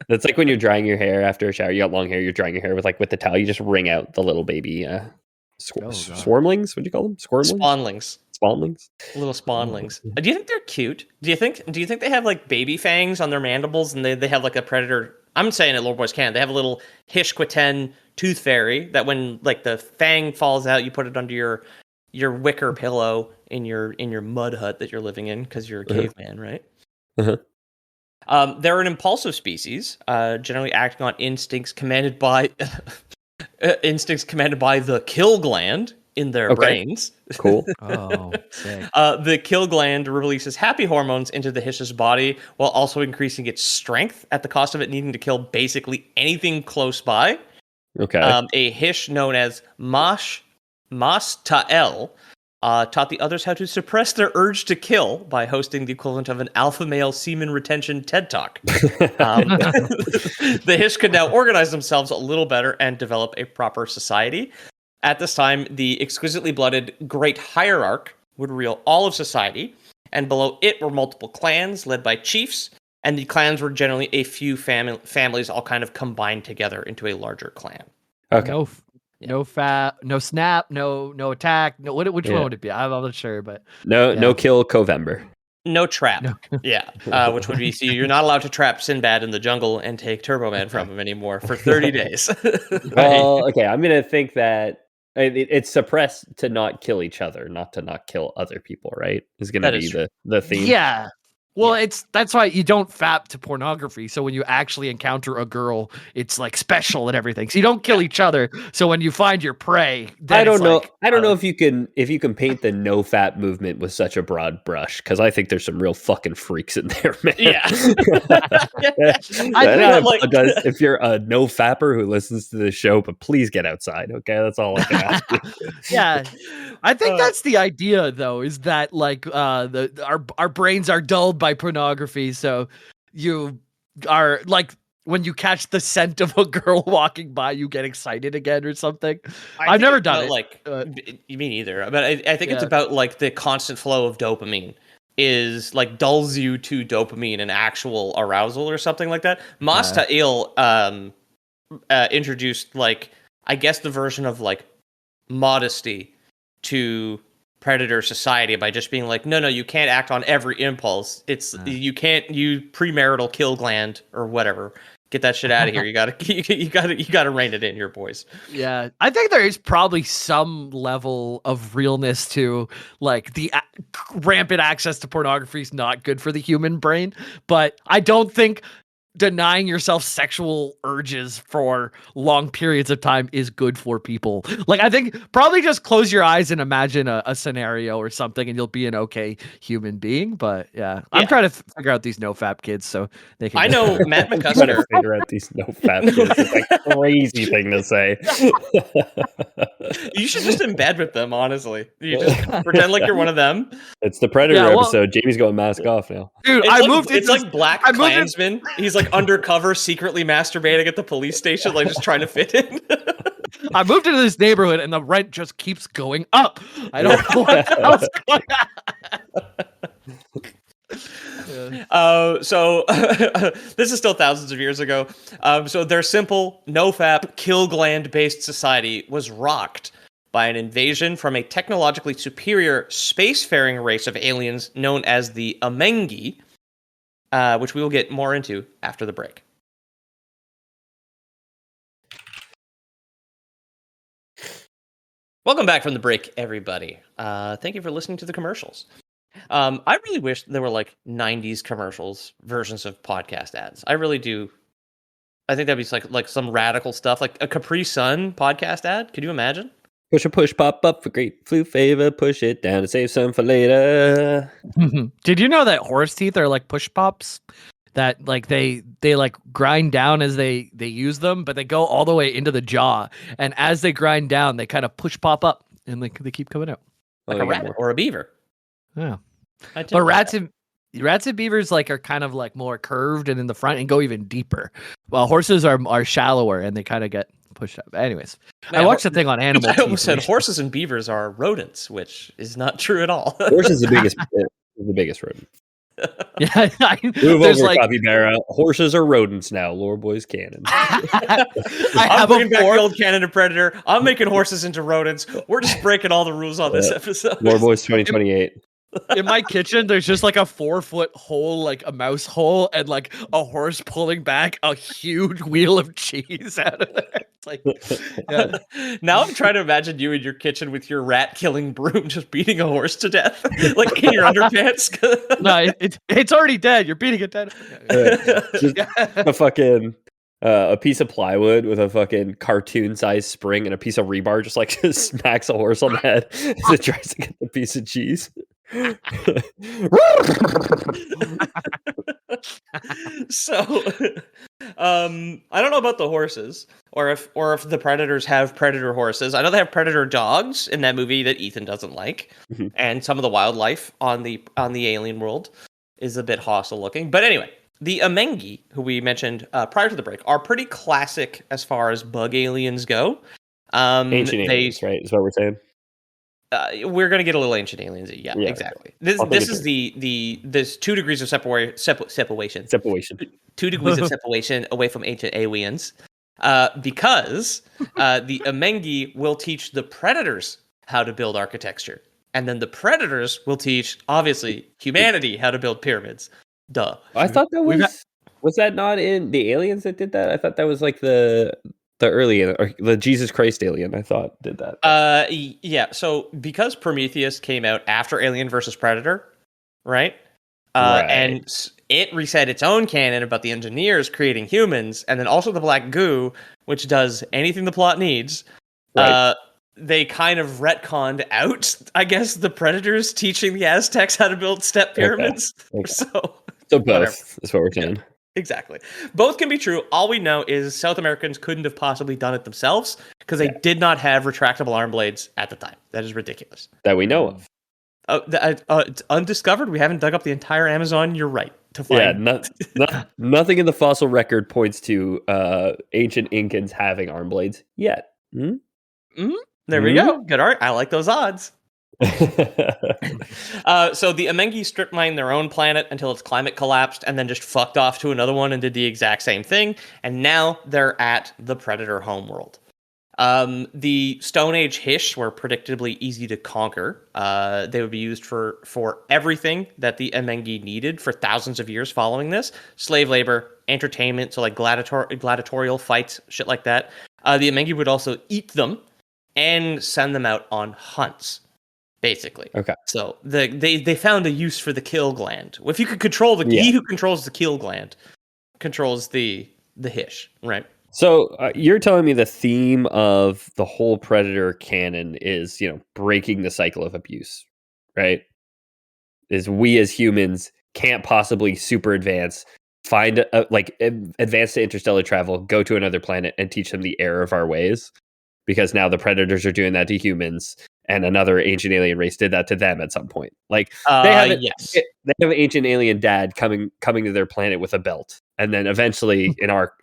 That's like when you're drying your hair after a shower. You got long hair, you're drying your hair with the towel, you just wring out the little baby swarmlings? What'd you call them? Spawnlings. Spawnlings? Little spawnlings. Do you think they're cute? Do you think they have like baby fangs on their mandibles and they have like a predator? I'm saying it, Lord Boys can. They have a little Hish Quiten tooth fairy that when like the fang falls out, you put it under your wicker pillow in your mud hut that you're living in because you're a caveman, right? They're an impulsive species, generally acting on instincts commanded by the kill gland in their brains. Cool. Oh, sick. The kill gland releases happy hormones into the Hish's body while also increasing its strength at the cost of it needing to kill basically anything close by. Okay. A Hish known as Mas Ta'el taught the others how to suppress their urge to kill by hosting the equivalent of an alpha male semen retention TED Talk. The Hish could now organize themselves a little better and develop a proper society. At this time, the exquisitely blooded Great Hierarch would rule all of society, and below it were multiple clans led by chiefs, and the clans were generally a few families all kind of combined together into a larger clan. Okay. No snap, no attack. No, which one would it be? I'm not sure, but no kill Covember. No trap. Yeah. Which would be, so you're not allowed to trap Sinbad in the jungle and take Turbo Man from him anymore for 30 days. Well, okay, I'm going to think that it's suppressed to not kill each other, not to not kill other people, right? Is going to be the theme. Yeah. Well, that's why you don't fap to pornography. So when you actually encounter a girl, it's like special and everything. So you don't kill each other. So when you find your prey, I don't know if you can paint the no fap movement with such a broad brush, because I think there's some real fucking freaks in there, man. Yeah. If you're a no fapper who listens to the show, but please get outside, okay? That's all I can ask you. Yeah. I think that's the idea, though, is that like our brains are dulled by pornography, so you are like when you catch the scent of a girl walking by, you get excited again or something. I've never done it. Like you mean either, but I think it's about like the constant flow of dopamine is like dulls you to dopamine and actual arousal or something like that. Mas Ta'il introduced like I guess the version of like modesty to predator society by just being like, no, you can't act on every impulse. It's you can't use premarital kill gland or whatever. Get that shit out of here. You gotta rein it in here, boys. Yeah, I think there is probably some level of realness to like the rampant access to pornography is not good for the human brain, but I don't think denying yourself sexual urges for long periods of time is good for people. Like, I think probably just close your eyes and imagine a scenario or something and you'll be an okay human being. But yeah, I'm trying to figure out these no-fap kids so they can. I know Matt Trying to McCusker. figure out these no-fap kids. It's like a crazy thing to say. You should just embed with them, honestly. You just pretend like you're one of them. It's the Predator Yeah, well- episode. Jamie's going mask off now. Dude, It's like Black Klansman. He's like undercover, secretly masturbating at the police station, like just trying to fit in. I moved into this neighborhood and the rent just keeps going up. I don't know what else going on. So this is still thousands of years ago. So their simple, no-fap, kill gland-based society was rocked by an invasion from a technologically superior spacefaring race of aliens known as the Amengi, which we will get more into after the break. Welcome back from the break, everybody. Thank you for listening to the commercials. I really wish there were like 90s commercials versions of podcast ads. I really do. I think that'd be like some radical stuff, like a Capri Sun podcast ad. Could you imagine? Push a push pop up for grapefruit flavor. Push it down and save some for later. Did you know that horse teeth are like push pops? That like they like grind down as they use them, but they go all the way into the jaw, and as they grind down, they kind of push pop up, and they keep coming out Like a rat or a beaver. Yeah, but rats and beavers like are kind of like more curved and in the front and go even deeper, while horses are shallower and they kind of get pushed up. Anyways, I watched a thing on animal. I almost said horses and beavers are rodents, which is not true at all. Horse is the biggest rodent. Yeah, Move over, like, capybara. Horses are rodents now. Loreboy's canon. I'm bringing back the old canon of Predator. I'm making horses into rodents. We're just breaking all the rules on this episode. Loreboy's 2028. In my kitchen, there's just like a 4-foot hole, like a mouse hole, and like a horse pulling back a huge wheel of cheese out of there. It's like, yeah. Now I'm trying to imagine you in your kitchen with your rat-killing broom, just beating a horse to death, like in your underpants. No, it's already dead. You're beating it dead. Just a fucking a piece of plywood with a fucking cartoon-sized spring and a piece of rebar, just like smacks a horse on the head as it tries to get the piece of cheese. So I don't know about the horses or if the predators have predator horses. I know they have predator dogs in that movie that Ethan doesn't like. Mm-hmm. And some of the wildlife on the alien world is a bit hostile looking. But anyway, the Amengi, who we mentioned prior to the break, are pretty classic as far as bug aliens go. Ancient aliens, right? Is what we're saying. We're gonna get a little ancient aliens. Yeah, exactly. This is this 2 degrees of separation. 2 degrees of separation away from ancient aliens, because the Amengi will teach the predators how to build architecture, and then the predators will teach, obviously, humanity how to build pyramids. Duh. I thought that was that not in the aliens that did that? I thought that was like the early or the Jesus Christ alien, I thought, did that. Yeah. So because Prometheus came out after Alien versus Predator, right? And it reset its own canon about the engineers creating humans, and then also the black goo, which does anything the plot needs. Right. They kind of retconned out, I guess, the Predators teaching the Aztecs how to build step pyramids. Okay. So both is what we're saying. Yeah. Exactly. Both can be true. All we know is South Americans couldn't have possibly done it themselves because they did not have retractable arm blades at the time. That is ridiculous. That we know of. It's undiscovered. We haven't dug up the entire Amazon. You're right to find. Yeah, nothing in the fossil record points to ancient Incans having arm blades yet. There we go. Good art. I like those odds. So the Amengi strip mined their own planet until its climate collapsed and then just fucked off to another one and did the exact same thing. And now they're at the Predator homeworld. The Stone Age Hish were predictably easy to conquer. They would be used for everything that the Amengi needed for thousands of years following this. Slave labor, entertainment, so like gladiatorial fights, shit like that. The Amengi would also eat them and send them out on hunts, basically. Okay. So they found a use for the kill gland. If you could control he who controls the kill gland controls the Hish, right? So you're telling me the theme of the whole Predator canon is, breaking the cycle of abuse, right? Is we as humans can't possibly super advance, find advance to interstellar travel, go to another planet, and teach them the error of our ways, because now the Predators are doing that to humans, and another ancient alien race did that to them at some point. Like they have yes. They have an ancient alien dad coming to their planet with a belt, and then eventually in our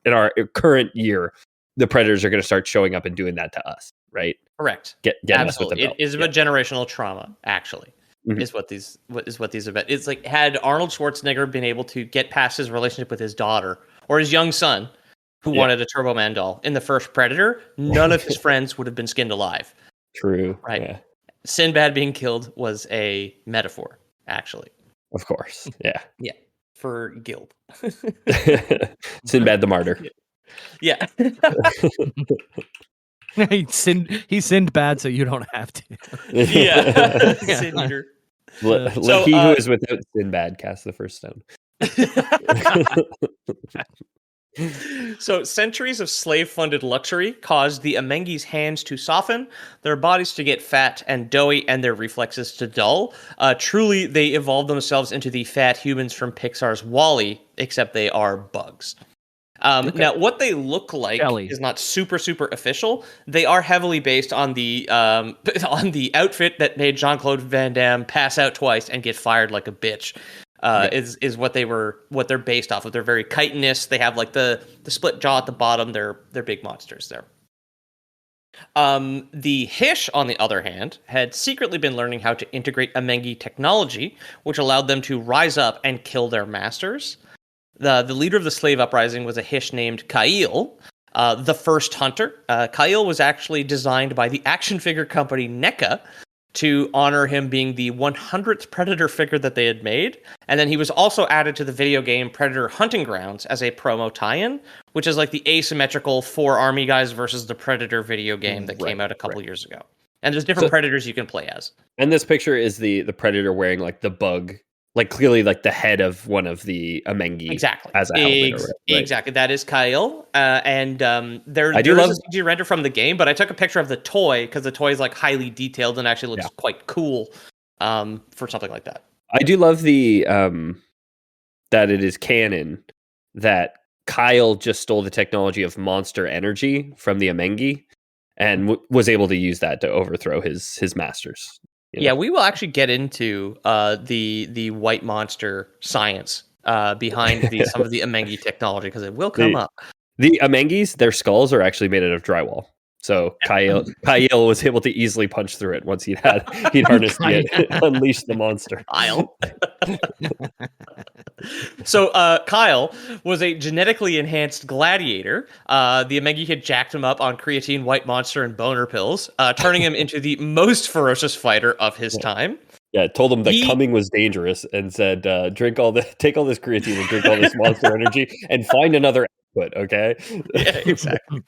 current year, the Predators are going to start showing up and doing that to us, right? Correct. Getting us with the Absolutely. belt. It is about generational trauma, actually. Mhm. Is what these are about. It's like, had Arnold Schwarzenegger been able to get past his relationship with his daughter or his young son, who wanted a Turbo Man doll in the first Predator, none of his friends would have been skinned alive. True. Right. Yeah. Sinbad being killed was a metaphor, actually. Of course. Yeah. Yeah. For guilt. Sinbad the Martyr. Yeah. He sinned bad, so you don't have to. Yeah. Sin eater. Let he who is without Sinbad cast the first stone. So centuries of slave-funded luxury caused the Amengi's hands to soften, their bodies to get fat and doughy, and their reflexes to dull. Truly, they evolved themselves into the fat humans from Pixar's WALL-E, except they are bugs. Now, what they look like is not super official. They are heavily based on the on the outfit that made Jean-Claude Van Damme pass out twice and get fired like a bitch. Is what they're based off of. They're very chitinous. They have like the split jaw at the bottom. They're big monsters there. The Hish, on the other hand, had secretly been learning how to integrate Amengi technology, which allowed them to rise up and kill their masters. The leader of the slave uprising was a Hish named Kyle, the first hunter. Kyle was actually designed by the action figure company NECA to honor him being the 100th Predator figure that they had made. And then he was also added to the video game Predator Hunting Grounds as a promo tie-in, which is like the asymmetrical 4 army guys versus the Predator video game that came out a couple years ago. And there's different Predators you can play as. And this picture is the Predator wearing like the bug, like clearly like the head of one of the Amengi. Exactly. As a helmet. Exactly. That is Kyle. And there is a CG render from the game, but I took a picture of the toy because the toy is like highly detailed and actually looks quite cool for something like that. I do love the that it is canon that Kyle just stole the technology of monster energy from the Amengi and was able to use that to overthrow his masters. Yeah, we will actually get into the white monster science behind some of the Amengi technology, because it will come up. The Amengis, their skulls are actually made out of drywall. So Kyle was able to easily punch through it once he'd harnessed it, unleashed the monster. Kyle. So Kyle was a genetically enhanced gladiator. The Amengi had jacked him up on creatine, white monster, and boner pills, turning him into the most ferocious fighter of his time. Yeah, told him that coming was dangerous and said, take all this creatine and drink all this monster energy and find another output, okay? Yeah, exactly.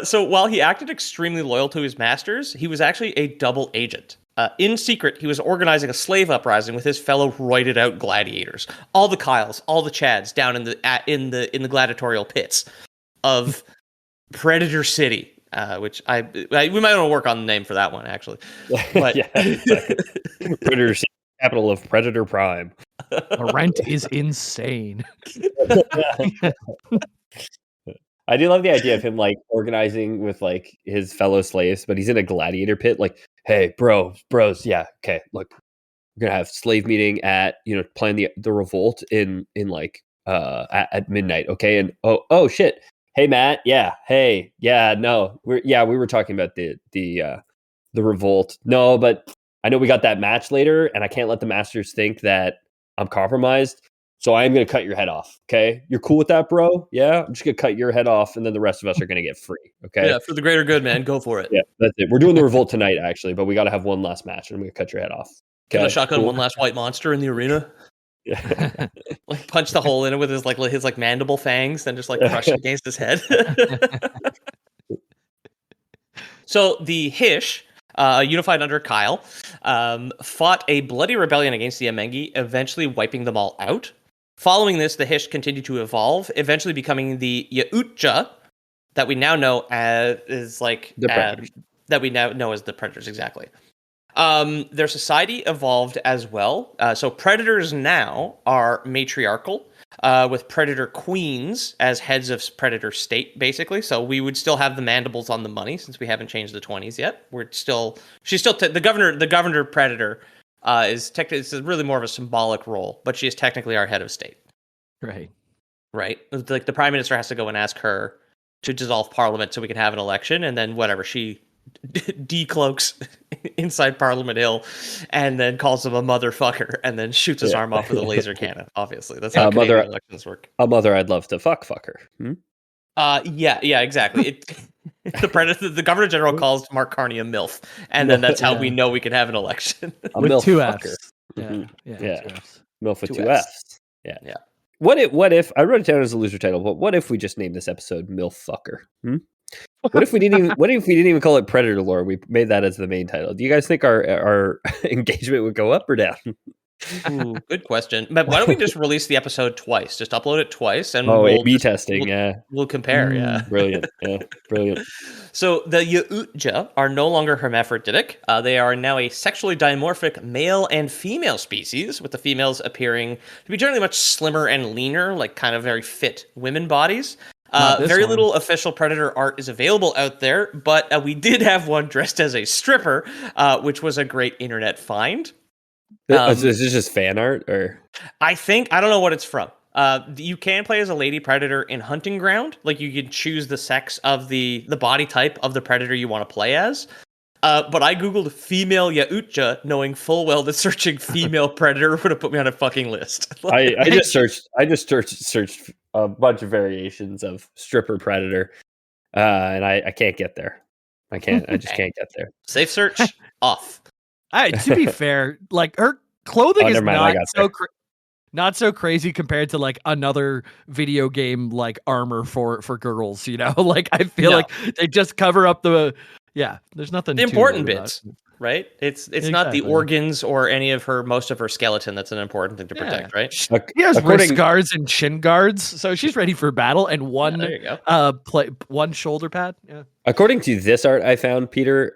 So while he acted extremely loyal to his masters, he was actually a double agent. In secret, he was organizing a slave uprising with his fellow roided out gladiators, all the Kyles, all the Chads, down in the gladiatorial pits of Predator City, which we might want to work on the name for that one, actually. But yeah, exactly. Predator City, capital of Predator Prime. The rent is insane. I do love the idea of him like organizing with like his fellow slaves, but he's in a gladiator pit. Like, hey, bros, yeah, okay. Look, we're gonna have slave meeting at plan the revolt in like at midnight, okay? And oh shit, hey Matt, yeah, hey, yeah, no, we were talking about the revolt. No, but I know we got that match later, and I can't let the masters think that I'm compromised. So I'm going to cut your head off. Okay. You're cool with that, bro? Yeah. I'm just going to cut your head off. And then the rest of us are going to get free. Okay. Yeah, for the greater good, man. Go for it. Yeah. That's it. We're doing the revolt tonight, actually, but we got to have one last match and I'm going to cut your head off. Give Okay. a shotgun Cool. one last white monster in the arena. Yeah. Like punch the hole in it with his mandible fangs, then just like crush it against his head. So the Hish, unified under Kyle, fought a bloody rebellion against the Amengi, eventually wiping them all out. Following this, the Hish continued to evolve, eventually becoming the Yautja that we now know as that we now know as the Predators. Exactly. Their society evolved as well. So Predators now are matriarchal, with Predator queens as heads of Predator state, basically. So we would still have the mandibles on the money since we haven't changed the 20s yet. She's still the governor. The governor Predator is technically, it's really more of a symbolic role, but she is technically our head of state. Right. Right. Like the prime minister has to go and ask her to dissolve parliament so we can have an election, and then whatever, she decloaks inside Parliament Hill and then calls him a motherfucker and then shoots his arm off with a laser cannon. Obviously, that's how Canadian elections work. A mother I'd love to fuck her. Yeah, exactly. The governor general calls Mark Carney a MILF, and then that's how we know we can have an election. With MILF 2 fucker. Fs. Yeah. 2 Fs. MILF with 2 2 Fs. Fs. Yeah. What if I wrote it down as a loser title, but what if we just named this episode MILF Fucker? What if we didn't even call it Predator Lore? We made that as the main title. Do you guys think our engagement would go up or down? Ooh, good question. But why don't we just release the episode twice? Just upload it twice, and A/B testing. We'll compare. Yeah, brilliant. Yeah, brilliant. So the Yautja are no longer hermaphroditic. They are now a sexually dimorphic male and female species, with the females appearing to be generally much slimmer and leaner, like kind of very fit women bodies. Very little official Predator art is available out there, but we did have one dressed as a stripper, which was a great internet find. Is this just fan art, or I don't know what it's from. You can play as a lady predator in Hunting Ground. Like you can choose the sex of the body type of the predator you want to play as. But I googled female Yautja, knowing full well that searching female predator would have put me on a fucking list. I just searched a bunch of variations of stripper predator, and I can't get there. I just can't get there. Safe search off. To be fair, like her clothing is not so crazy compared to like another video game like armor for girls, you know? Like I feel like they just cover up there's nothing the important bits, right? It's not the organs or any of most of her skeleton that's an important thing to protect, right? She has wrist guards and shin guards, so she's ready for battle, and one shoulder pad. Yeah. According to this art I found, Peter,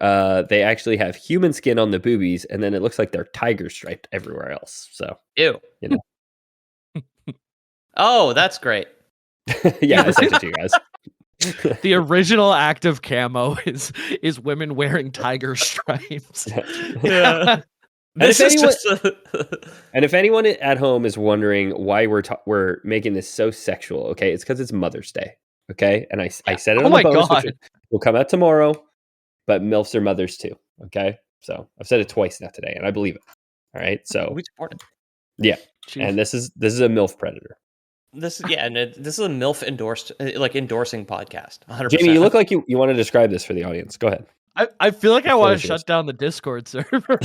they actually have human skin on the boobies, and then it looks like they're tiger striped everywhere else. So, ew. You know. Oh, that's great. Yeah, I sent it to you guys. The original active camo is women wearing tiger stripes. Yeah. And if anyone at home is wondering why we're making this so sexual, okay, it's because it's Mother's Day, okay? And I said it on the post, which will come out tomorrow, but MILFs are mothers too, okay? So I've said it twice now today, and I believe it. All right, so we support it. Yeah, and this is a MILF predator. This is a MILF endorsing podcast. 100%. Jamie, you look like you want to describe this for the audience. Go ahead. I feel like I want to shut down the Discord server.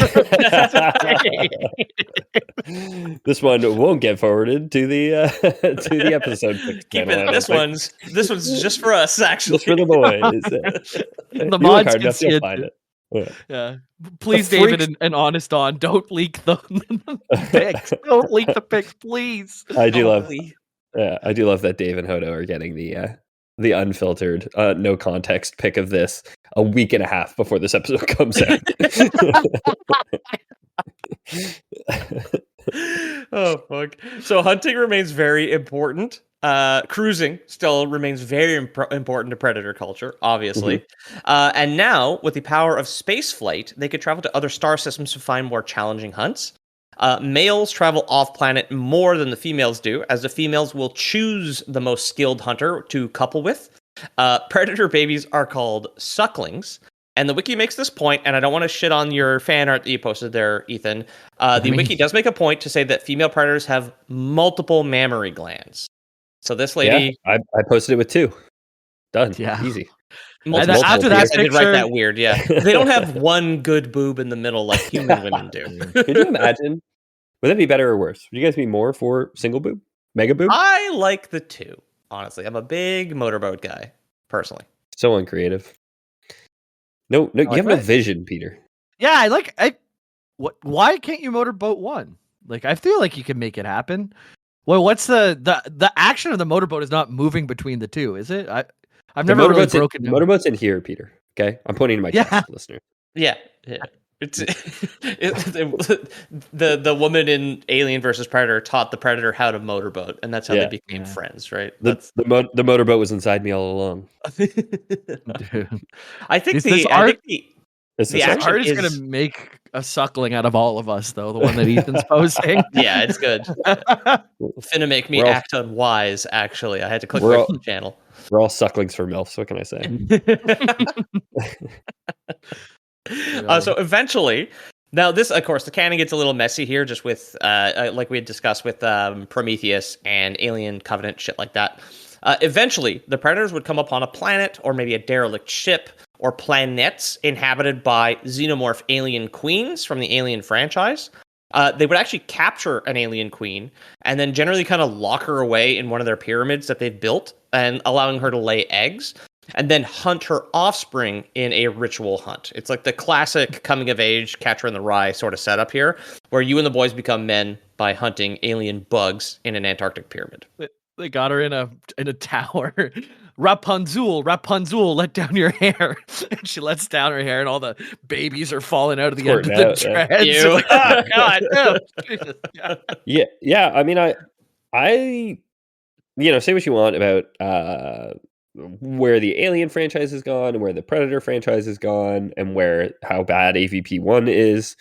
This one won't get forwarded to the episode. Keep it. This one's just for us, actually. Just for the boys. The mods can see it. Find it. Yeah. Please, David and Honest On, don't leak the pics. Don't leak the pics, please. I do love that Dave and Hodo are getting the unfiltered, no context pic of this a week and a half before this episode comes out. Oh fuck! So hunting remains very important. Cruising still remains very important to predator culture, obviously. And now, with the power of space flight, they could travel to other star systems to find more challenging hunts. Males travel off-planet more than the females do, as the females will choose the most skilled hunter to couple with. Predator babies are called sucklings, And the wiki makes this point, and I don't want to shit on your fan art that you posted there, Ethan. The wiki does make a point to say that female predators have multiple mammary glands. So this lady... Yeah, I posted it with 2. Done. Yeah. Easy. Multiple, after that I did write picture- that weird, yeah. They don't have one good boob in the middle like human women do. Could you imagine? Would that be better or worse? Would you guys be more for single boob? Mega boob? I like the 2, honestly. I'm a big motorboat guy, personally. So uncreative. No, you have no vision, Peter. Yeah, why can't you motorboat 1? Like, I feel like you can make it happen. Well, what's the action of the motorboat is not moving between the 2, is it? I've never really broken down. Motorboat's in here, Peter. Okay, I'm pointing to my chest, listener. Yeah. It's the woman in Alien versus Predator taught the Predator how to motorboat, and that's how they became friends, right? The motorboat was inside me all along. I think this art is going to make a suckling out of all of us, though. The one that Ethan's posting. Yeah, it's good. Finna make me act unwise. Actually, I had to click away from the channel. We're all sucklings for MILFs. What can I say? So eventually, now this, of course, the canon gets a little messy here, just with like we had discussed with Prometheus and Alien Covenant, shit like that. Eventually, the Predators would come upon a planet or maybe a derelict ship or planets inhabited by xenomorph alien queens from the Alien franchise. They would actually capture an alien queen and then generally kind of lock her away in one of their pyramids that they've built and allowing her to lay eggs and then hunt her offspring in a ritual hunt. It's like the classic coming of age Catcher in the Rye sort of setup here, where you and the boys become men by hunting alien bugs in an Antarctic pyramid. They got her in a tower. Rapunzel, let down your hair. And she lets down her hair, and all the babies are falling out of the end of the dreads. Like, oh God, no. Jesus. Yeah. I mean, I, say what you want about where the Alien franchise has gone, and where the Predator franchise has gone, and how bad AVP1 is.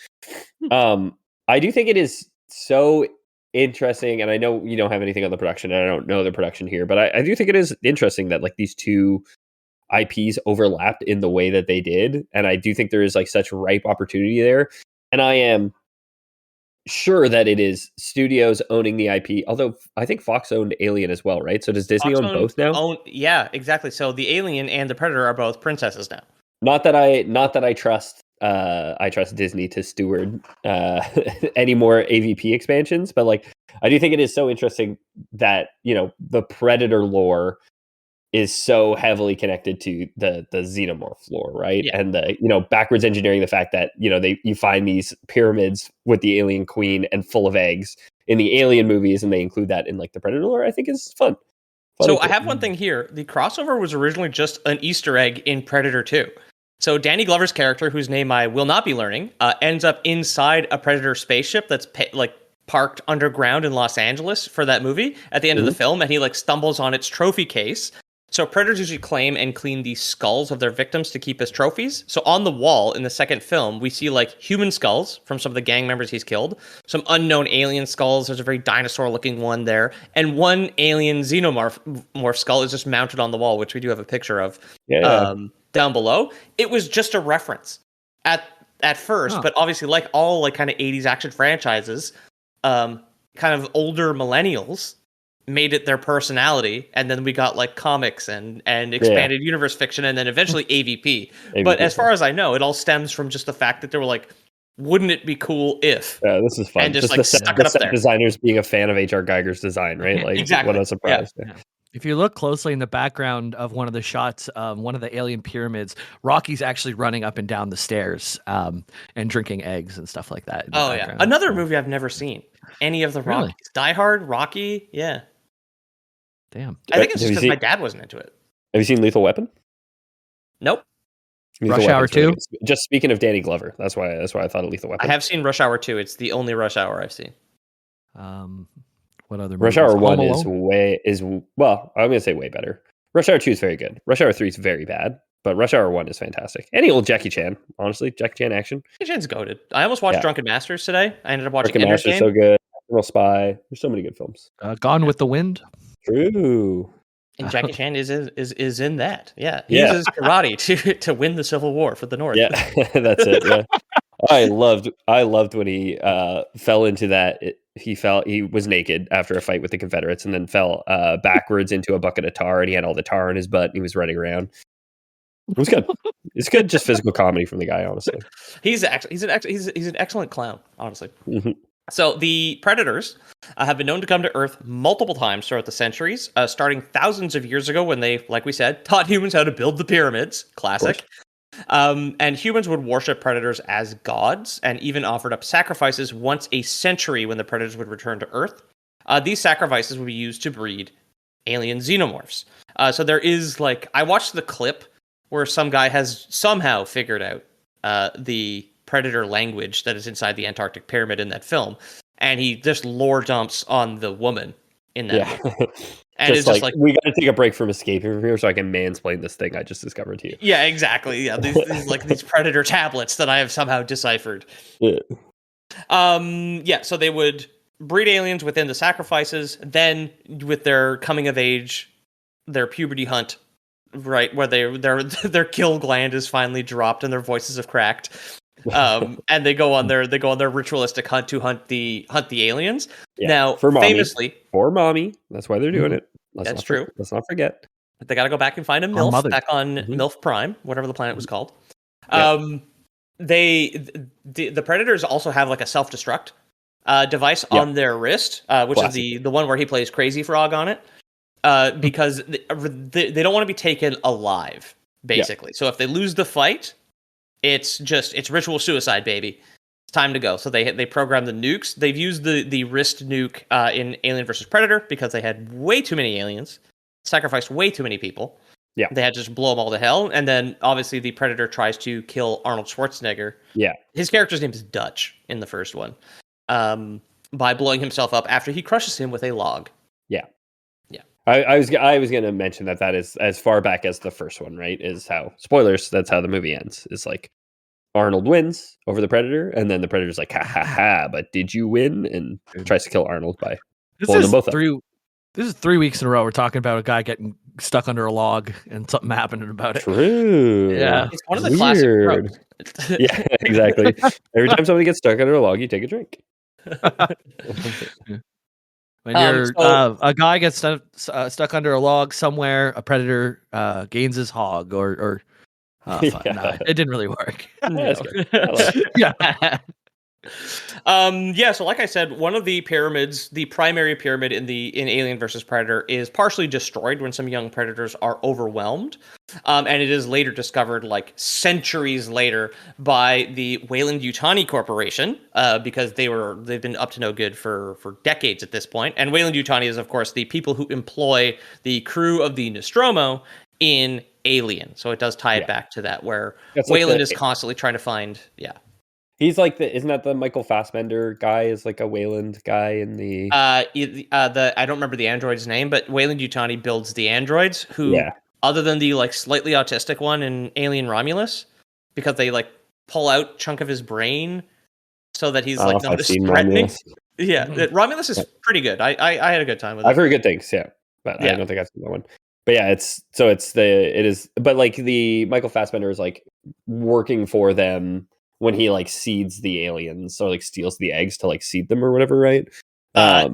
I do think it is so interesting, and I know you don't have anything on the production, and I don't know the production here, but I do think it is interesting that like these 2 IPs overlapped in the way that they did, and I do think there is like such ripe opportunity there, and I am sure that it is studios owning the IP, although I think Fox owned Alien as well, right? So does Disney own both now? Yeah, exactly. So the Alien and the Predator are both princesses now. Not that I trust Disney to steward any more AVP expansions, but like I do think it is so interesting that the Predator lore is so heavily connected to the xenomorph lore, right? Yeah. And the backwards engineering the fact that you find these pyramids with the alien queen and full of eggs in the Alien movies, and they include that in like the Predator lore. I think is fun. So I have one thing here. The crossover was originally just an Easter egg in Predator 2. So Danny Glover's character, whose name I will not be learning, ends up inside a Predator spaceship that's parked underground in Los Angeles for that movie at the end of the film, and he like stumbles on its trophy case. So predators usually claim and clean the skulls of their victims to keep as trophies. So on the wall in the second film, we see like human skulls from some of the gang members he's killed, some unknown alien skulls. There's a very dinosaur-looking one there, and one alien xenomorph skull is just mounted on the wall, which we do have a picture of down below. It was just a reference at first, but obviously, like all like kind of 80s action franchises, kind of older millennials made it their personality, and then we got like comics and expanded universe fiction, and then eventually AVP. But as far as I know, it all stems from just the fact that they were like, wouldn't it be cool if? Yeah, this is fun. And just like the set designers being a fan of H.R. Geiger's design, right? Like, exactly. What a surprise. Yeah. If you look closely in the background of one of the shots, one of the alien pyramids, Rocky's actually running up and down the stairs and drinking eggs and stuff like that. Oh, yeah. Another movie I've never seen. Any of the Rockies. Die Hard, Rocky, yeah. Damn. I think it's just because my dad wasn't into it. Have you seen Lethal Weapon? Nope. Rush Hour 2? Really just speaking of Danny Glover, that's why I thought of Lethal Weapon. I have seen Rush Hour 2. It's the only Rush Hour I've seen. What other Rush Hour 1 I'm going to say way better. Rush Hour 2 is very good. Rush Hour 3 is very bad, but Rush Hour 1 is fantastic. Any old Jackie Chan, honestly. Jackie Chan action. Jackie Chan's goated. I almost watched Drunken Masters today. I ended up watching Drunken Masters so good. Admiral Spy. There's so many good films. Gone with the Wind. True. And Jackie Chan is in that. Yeah, he Yeah. uses karate to win the Civil War for the North. Yeah, that's it. Yeah, I loved when he fell into that. He was naked after a fight with the Confederates, and then fell backwards into a bucket of tar, and he had all the tar in his butt, and he was running around. It was good. It's good, just physical comedy from the guy, honestly. He's an excellent clown, honestly. Mhm. So the predators have been known to come to Earth multiple times throughout the centuries, starting thousands of years ago when they, like we said, taught humans how to build the pyramids. Classic. And humans would worship predators as gods and even offered up sacrifices once a century when the predators would return to Earth. These sacrifices would be used to breed alien xenomorphs. So there is, like, I watched the clip where some guy has somehow figured out the predator language that is inside the Antarctic pyramid in that film, and he just lore dumps on the woman in that movie. And Just it's just like, we got to take a break from escaping from here so I can mansplain this thing I just discovered to you. yeah, exactly. Yeah, these predator tablets that I have somehow deciphered. Yeah. Yeah, so they would breed aliens within the sacrifices, then with their coming of age, their puberty hunt, right, where their kill gland is finally dropped and their voices have cracked. And they go on their ritualistic hunt to hunt the aliens. Yeah, Now, for mommy. famously, For mommy, that's why they're doing it. That's true. Let's not forget. They got to go back and find a MILF back on MILF Prime, whatever the planet was called. Yeah. The predators also have like a self-destruct device on their wrist, which is the one where he plays Crazy Frog on it, because they don't want to be taken alive, basically. So if they lose the fight, it's ritual suicide, baby. It's time to go. So they program the nukes. They've used the wrist nuke in Alien vs. Predator because they had way too many aliens, sacrificed way too many people. Yeah. They had to just blow them all to hell. And then obviously the Predator tries to kill Arnold Schwarzenegger. Yeah. His character's name is Dutch in the first one. By blowing himself up after he crushes him with a log. Yeah. Yeah. I was going to mention that is as far back as the first one, right? Is how, spoilers, that's how the movie ends. It's like Arnold wins over the Predator, and then the Predator's like, ha ha ha, but did you win? And tries to kill Arnold by blowing them both up. This is 3 weeks in a row we're talking about a guy getting stuck under a log and something happening about it. True. Yeah. It's one of the classic tropes. Yeah, exactly. Every time somebody gets stuck under a log, you take a drink. When a guy gets stuck under a log somewhere, a predator gains his hog, or no, it didn't really work. Yeah. So like I said, one of the pyramids, the primary pyramid in Alien versus Predator, is partially destroyed when some young predators are overwhelmed, and it is later discovered, like centuries later, by the Weyland-Yutani Corporation, because they've been up to no good for decades at this point. And Weyland-Yutani is, of course, the people who employ the crew of the Nostromo in Alien, so it does tie it back to that, where Weyland is constantly trying to find. Yeah. He's like isn't that the Michael Fassbender guy? Is like a Weyland guy in the I don't remember the android's name, but Weyland-Yutani builds the androids who, other than the like slightly autistic one in Alien Romulus, because they like pull out chunk of his brain so that he's like not as threatening. Romulus. Yeah, Romulus is pretty good. I had a good time with it. I've heard good things, but I don't think I've seen that one. But yeah, but like the Michael Fassbender is like working for them when he like seeds the aliens or like steals the eggs to like seed them or whatever, right?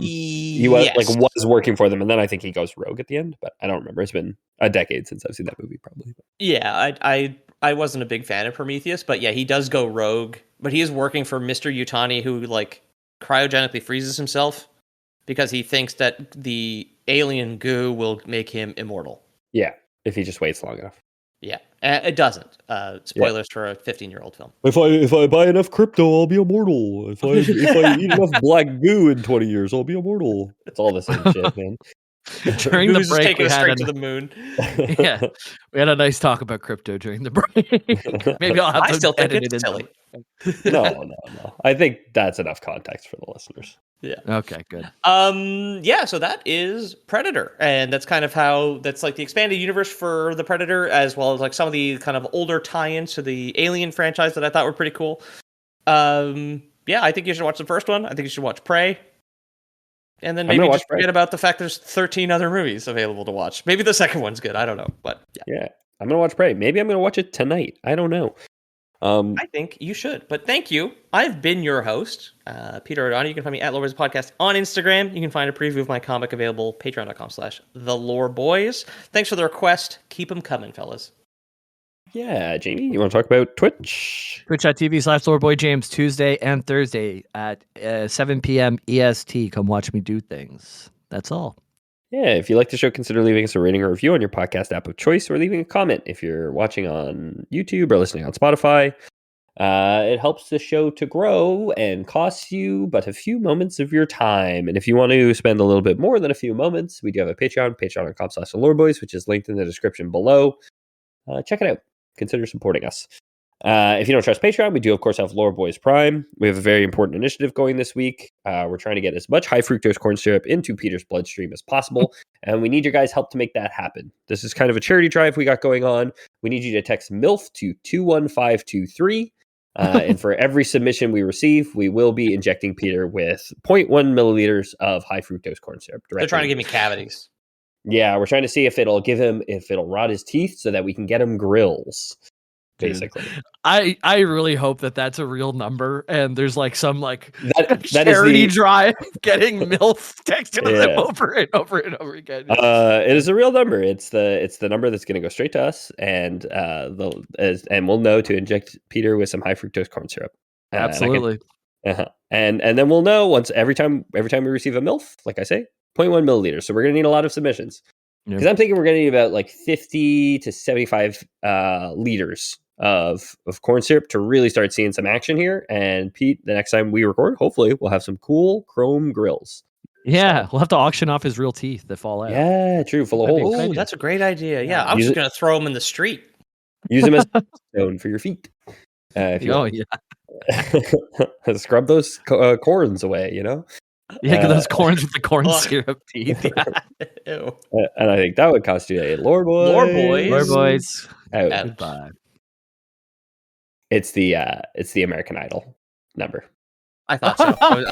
He was working for them, and then I think he goes rogue at the end, but I don't remember. It's been a decade since I've seen that movie, probably. Yeah, I wasn't a big fan of Prometheus, but yeah, he does go rogue. But he is working for Mr. Yutani, who like cryogenically freezes himself because he thinks that the alien goo will make him immortal. Yeah, if he just waits long enough. Yeah, it doesn't. Spoilers for a 15-year-old film. If I buy enough crypto, I'll be immortal. If I eat enough black goo in 20 years, I'll be immortal. It's all the same shit, man. During the break, we straight to the moon. Yeah, we had a nice talk about crypto during the break. Maybe I'll have to edit it in. Silly. No. I think that's enough context for the listeners. Yeah. Okay, good. So that is Predator, and that's kind of how that's like the expanded universe for the Predator, as well as like some of the kind of older tie-ins to the Alien franchise that I thought were pretty cool. I think you should watch the first one. I think you should watch Prey. And then I'm gonna maybe watch just Prey. forget about the fact there's 13 other movies available to watch. Maybe the second one's good. I don't know. But yeah, Yeah, I'm gonna watch Prey. Maybe I'm gonna watch it tonight. I don't know. I think you should. But thank you. I've been your host, Peter O'Donnell. You can find me at loreboyspodcast on Instagram. You can find a preview of my comic available, patreon.com/theloreboys. Thanks for the request. Keep them coming, fellas. Yeah, Jamie, you want to talk about Twitch? Twitch.tv/LordBoyJames, Tuesday and Thursday at 7 p.m. EST. Come watch me do things. That's all. Yeah, if you like the show, consider leaving us a rating or review on your podcast app of choice, or leaving a comment if you're watching on YouTube or listening on Spotify. It helps the show to grow and costs you but a few moments of your time. And if you want to spend a little bit more than a few moments, we do have a Patreon, patreon.com/theloreboys, which is linked in the description below. Check it out. Consider supporting us. If you don't trust Patreon, we do, of course, have Loreboys Prime. We have a very important initiative going this week. We're trying to get as much high fructose corn syrup into Peter's bloodstream as possible, and we need your guys' help to make that happen. This is kind of a charity drive we got going on. We need you to text MILF to 21523, and for every submission we receive, we will be injecting Peter with 0.1 milliliters of high fructose corn syrup. They're trying to give me cavities. Yeah, we're trying to see if it'll rot his teeth so that we can get him grills. Basically, I really hope that that's a real number and there's like some like that charity is drive getting MILF texted to them Yeah. over and over and over again. It is a real number. It's the number that's going to go straight to us, and and we'll know to inject Peter with some high fructose corn syrup. Absolutely. And then we'll know once every time we receive a MILF, like I say, 0.1 milliliters. So we're going to need a lot of submissions because I'm thinking we're going to need about like 50 to 75 liters of corn syrup to really start seeing some action here. And Pete, the next time we record, hopefully we'll have some cool chrome grills. Yeah, we'll have to auction off his real teeth that fall out. Yeah, true. Full of holes. Oh, that's a great idea. Yeah, I'm Use just it- going to throw them in the street. Use them as a stone for your feet. If you Oh want. yeah, Scrub those corns away, you know? yeah. Get those corns with the corn Ugh. syrup teeth. Yeah. Ew. And I think that would cost you a lore boys. Lore boys. Lord boys. Out. Out. Goodbye. It's the American Idol number. I thought so.